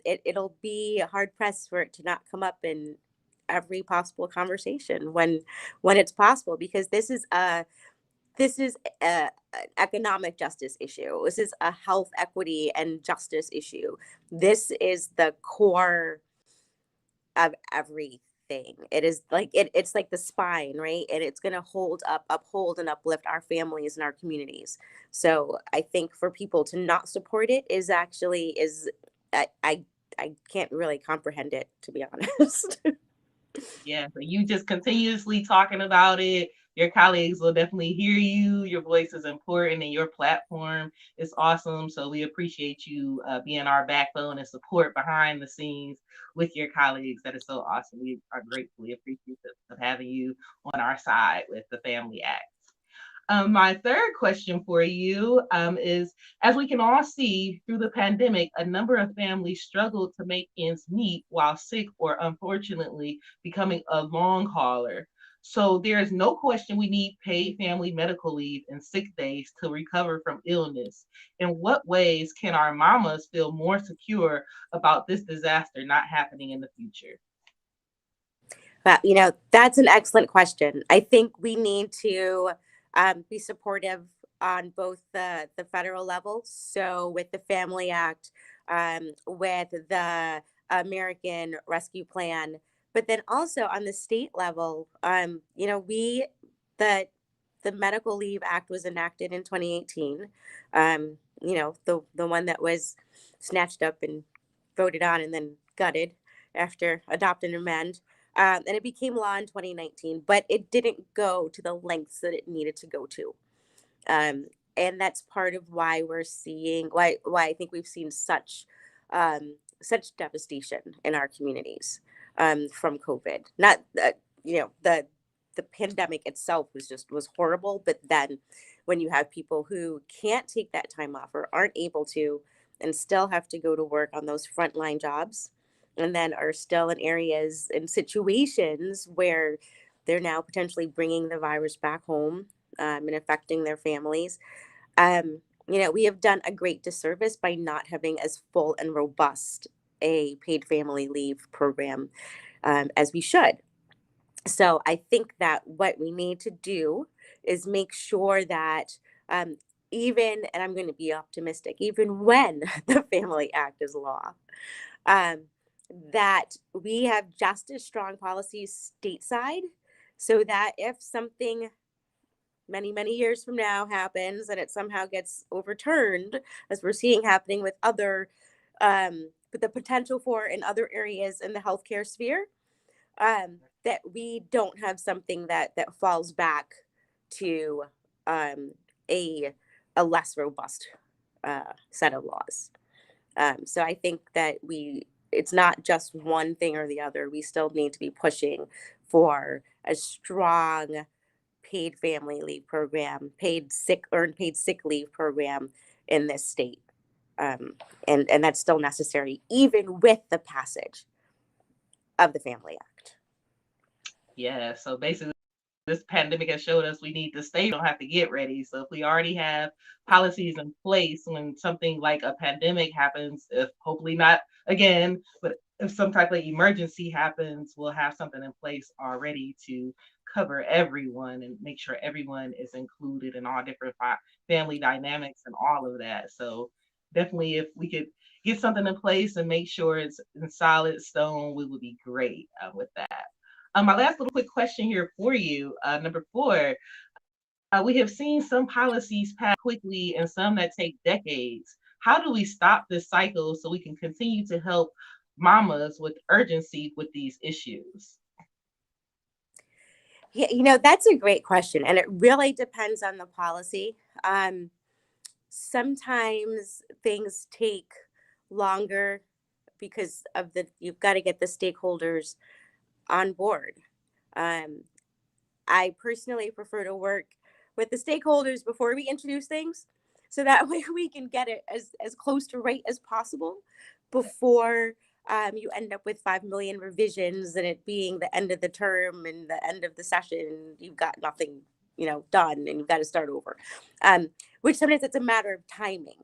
it'll be hard pressed for it to not come up in every possible conversation when it's possible, because this is an economic justice issue. This is a health equity and justice issue. This is the core of everything. thing. It is like it's like the spine, right? And it's going to uphold and uplift our families and our communities. So I think for people to not support it is actually I can't really comprehend it, to be honest. Yeah, so you just continuously talking about it. Your colleagues will definitely hear you. Your voice is important and your platform is awesome. So we appreciate you being our backbone and support behind the scenes with your colleagues. That is so awesome. We are gratefully appreciative of having you on our side with the Family Act. My third question for you is, as we can all see through the pandemic, a number of families struggled to make ends meet while sick or unfortunately becoming a long hauler. So there is no question we need paid family medical leave and sick days to recover from illness. In what ways can our mamas feel more secure about this disaster not happening in the future? But, that's an excellent question. I think we need to be supportive on both the federal level. So with the Family Act, with the American Rescue Plan, but then also on the state level, the Medical Leave Act was enacted in 2018. The one that was snatched up and voted on and then gutted after adopt and amend. And it became law in 2019, but it didn't go to the lengths that it needed to go to. And that's part of why why I think we've seen such devastation in our communities from COVID. Not that, the pandemic itself was horrible, but then when you have people who can't take that time off or aren't able to and still have to go to work on those frontline jobs, and then are still in areas and situations where they're now potentially bringing the virus back home and affecting their families. We have done a great disservice by not having as full and robust a paid family leave program as we should. So I think that what we need to do is make sure that even, and I'm going to be optimistic, even when the Family Act is law, that we have just as strong policies stateside so that if something many, many years from now happens and it somehow gets overturned, as we're seeing happening with with the potential for in other areas in the healthcare sphere, that we don't have something that falls back to a less robust set of laws. So I think that it's not just one thing or the other. We still need to be pushing for a strong paid family leave program, earned paid sick leave program in this state. And that's still necessary, even with the passage of the Family Act. Yeah, so basically, this pandemic has showed us we need to stay, we don't have to get ready. So if we already have policies in place when something like a pandemic happens, if hopefully not again, but if some type of emergency happens, we'll have something in place already to cover everyone and make sure everyone is included in all different family dynamics and all of that. So definitely if we could get something in place and make sure it's in solid stone, we would be great with that. My last little quick question here for you, number 4, we have seen some policies pass quickly and some that take decades. How do we stop this cycle so we can continue to help mamas with urgency with these issues? Yeah, that's a great question. And it really depends on the policy. Sometimes things take longer because of you've got to get the stakeholders on board. I personally prefer to work with the stakeholders before we introduce things, so that way we can get it as close to right as possible before you end up with 5 million revisions and it being the end of the term and the end of the session, you've got nothing, done and you've got to start over, which sometimes it's a matter of timing.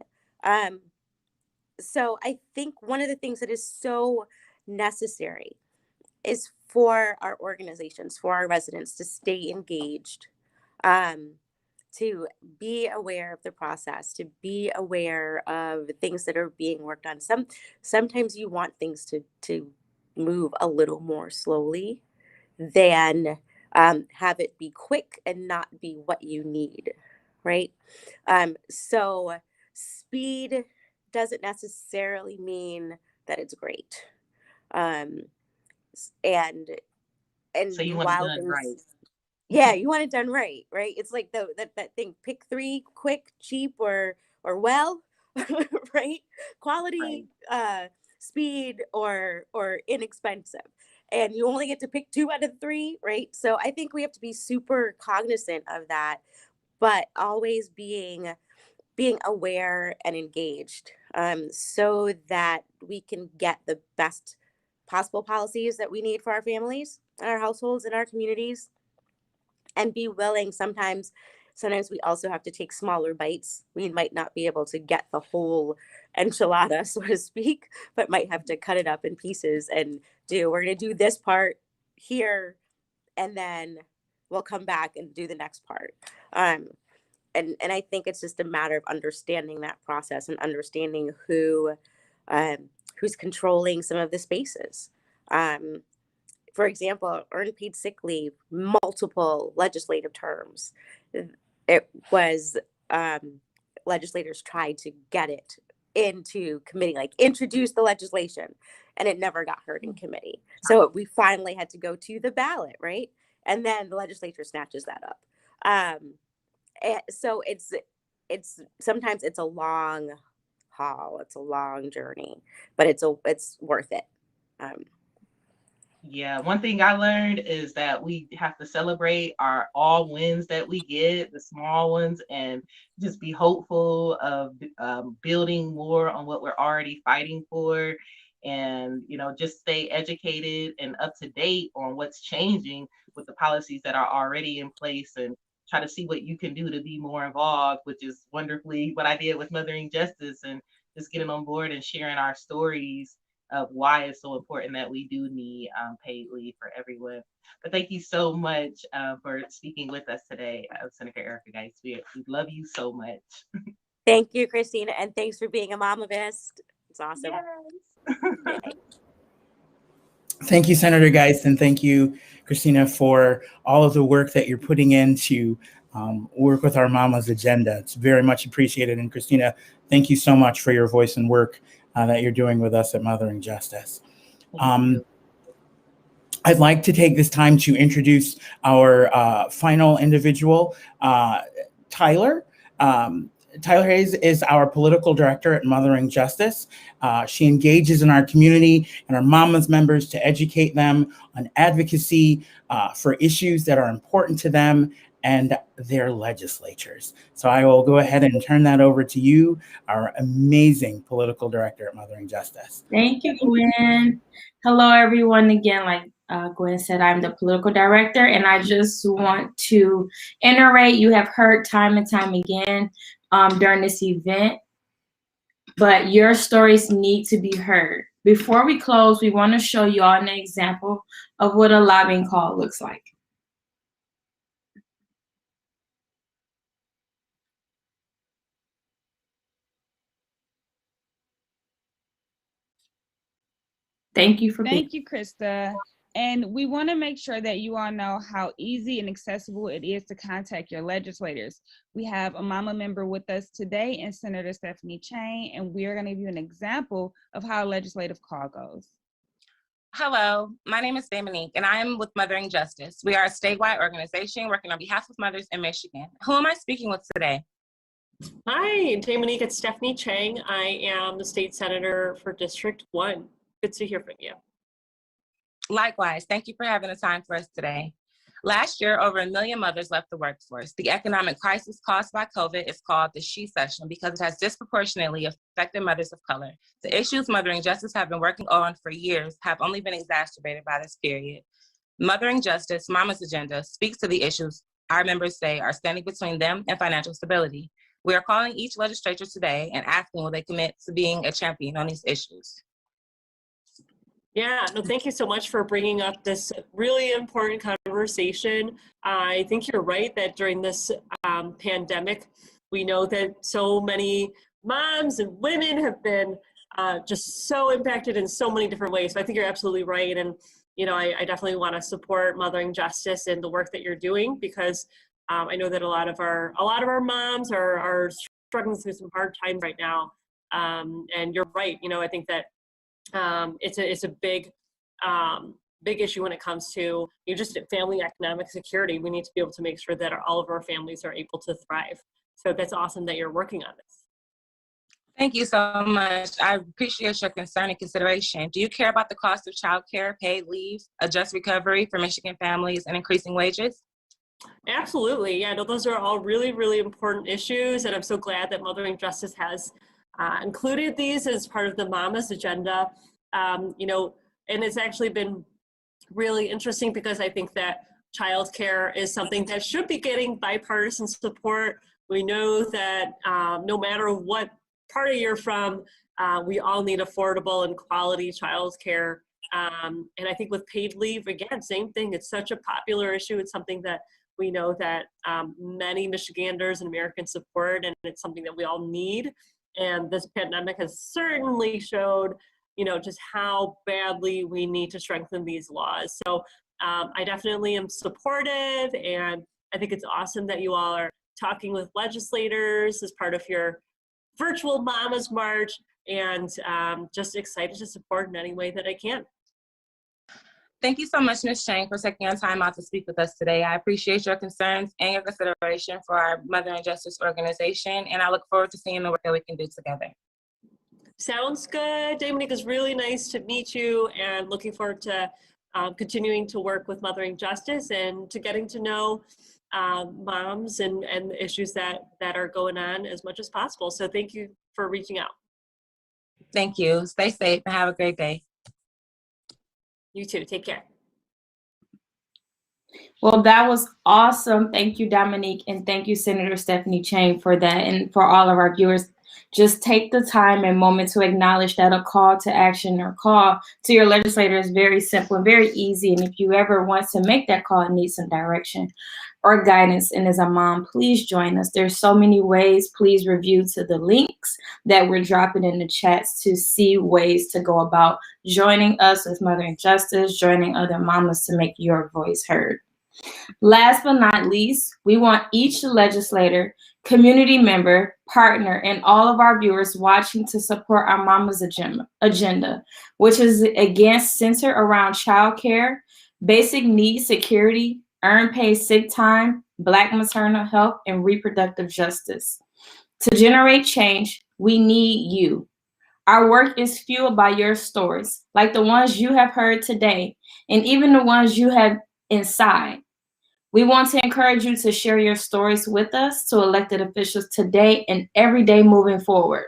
So I think one of the things that is so necessary is for our organizations, for our residents to stay engaged, to be aware of the process, to be aware of things that are being worked on. Sometimes you want things to move a little more slowly than have it be quick and not be what you need, right? So speed doesn't necessarily mean that it's great. Um, and So you want it while done there's, right. yeah, you want it done right, right? It's like that thing, pick three, quick, cheap, or well, right? Quality, speed, or inexpensive. And you only get to pick two out of three, right? So I think we have to be super cognizant of that, but always being aware and engaged, so that we can get the best possible policies that we need for our families, our households, and our communities, and be willing. Sometimes we also have to take smaller bites. We might not be able to get the whole enchilada, so to speak, but might have to cut it up in pieces and we're going to do this part here, and then we'll come back and do the next part. And I think it's just a matter of understanding that process and understanding who's controlling some of the spaces. For example, earned paid sick leave, multiple legislative terms. It was legislators tried to get it into committee, like introduce the legislation, and it never got heard in committee. So we finally had to go to the ballot, right? And then the legislature snatches that up. So it's sometimes it's a long haul, it's a long journey, but it's worth it. Yeah, one thing I learned is that we have to celebrate all wins that we get, the small ones, and just be hopeful of building more on what we're already fighting for, and just stay educated and up to date on what's changing with the policies that are already in place, and try to see what you can do to be more involved, which is wonderfully what I did with Mothering Justice, and just getting on board and sharing our stories of why it's so important that we do need paid leave for everyone. But thank you so much for speaking with us today, Senator Erica Geist. We love you so much. Thank you, Christina, and thanks for being a Mamavist. It's awesome. Yes. Thank you, Senator Geist, and thank you, Christina, for all of the work that you're putting in to work with our Mama's agenda. It's very much appreciated. And Christina, thank you so much for your voice and work that you're doing with us at Mothering Justice. I'd like to take this time to introduce our final individual, Tyler. Tyler Hayes is our political director at Mothering Justice. She engages in our community and our Mama's members to educate them on advocacy for issues that are important to them and their legislatures. So I will go ahead and turn that over to you, our amazing political director at Mothering Justice. Thank you, Gwen. Hello, everyone. Again, like Gwen said, I'm the political director, and I just want to iterate, you have heard time and time again during this event, but your stories need to be heard. Before we close, we want to show you all an example of what a lobbying call looks like. Thank you for being. Thank you, Krista. And we want to make sure that you all know how easy and accessible it is to contact your legislators. We have a Mama member with us today, and Senator Stephanie Chang, and we are going to give you an example of how a legislative call goes. Hello, my name is Ebony, and I am with Mothering Justice. We are a statewide organization working on behalf of mothers in Michigan. Who am I speaking with today? Hi, Dominique, it's Stephanie Chang. I am the state senator for District 1. Good to hear from you. Likewise, thank you for having the time for us today. Last year, over 1 million mothers left the workforce. The economic crisis caused by COVID is called the She Session because it has disproportionately affected mothers of color. The issues Mothering Justice have been working on for years have only been exacerbated by this period. Mothering Justice, Mama's Agenda, speaks to the issues our members say are standing between them and financial stability. We are calling each legislature today and asking will they commit to being a champion on these issues. Yeah, no, thank you so much for bringing up this really important conversation. I think you're right that during this pandemic, we know that so many moms and women have been just so impacted in so many different ways. So I think you're absolutely right. And I definitely want to support Mothering Justice and the work that you're doing, because I know that a lot of our moms are struggling through some hard times right now. And you're right. I think that it's a big issue when it comes to just family economic security. We need to be able to make sure that all of our families are able to thrive. So that's awesome that you're working on this. Thank you so much. I appreciate your concern and consideration. Do you care about the cost of childcare, paid leave, a just recovery for Michigan families, and increasing wages? Absolutely. Yeah, no, those are all really, really important issues. And I'm so glad that Mothering Justice has included these as part of the Mama's agenda. And it's actually been really interesting, because I think that childcare is something that should be getting bipartisan support. We know that no matter what party you're from, we all need affordable and quality childcare. And I think with paid leave, again, same thing. It's such a popular issue. It's something that we know that many Michiganders and Americans support, and it's something that we all need. And this pandemic has certainly showed, just how badly we need to strengthen these laws. So I definitely am supportive, and I think it's awesome that you all are talking with legislators as part of your virtual Mama's March, and just excited to support in any way that I can. Thank you so much, Ms. Chang, for taking your time out to speak with us today. I appreciate your concerns and your consideration for our Mothering Justice organization, and I look forward to seeing the work that we can do together. Sounds good. Dominique, it's really nice to meet you, and looking forward to continuing to work with Mothering Justice and to getting to know moms and the issues that are going on as much as possible. So thank you for reaching out. Thank you. Stay safe and have a great day. You too. Take care. Well, that was awesome. Thank you, Dominique, and thank you, Senator Stephanie Chang, for that. And for all of our viewers, just take the time and moment to acknowledge that a call to action or call to your legislator is very simple and very easy. And if you ever want to make that call and need some direction or guidance, and as a mom, please join us. There's so many ways. Please review to the links that we're dropping in the chats to see ways to go about joining us with Mothering Justice, joining other mamas to make your voice heard. Last but not least, we want each legislator, community member, partner, and all of our viewers watching to support our Mama's agenda, which is again centered around childcare, basic needs security, earned paid sick time, Black maternal health, and reproductive justice. To generate change, we need you. Our work is fueled by your stories, like the ones you have heard today, and even the ones you have inside. We want to encourage you to share your stories with us, to elected officials today and every day moving forward,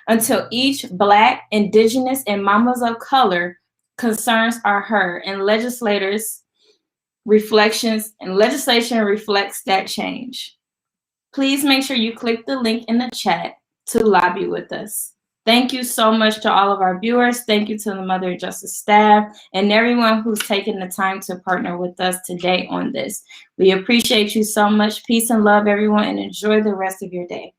until each Black, Indigenous, and mamas of color concerns are heard and legislation reflects that change. Please make sure you click the link in the chat to lobby with us. Thank you so much to all of our viewers. Thank you to the Mothering Justice staff and everyone who's taken the time to partner with us today on this. We appreciate you so much. Peace and love, everyone, and enjoy the rest of your day.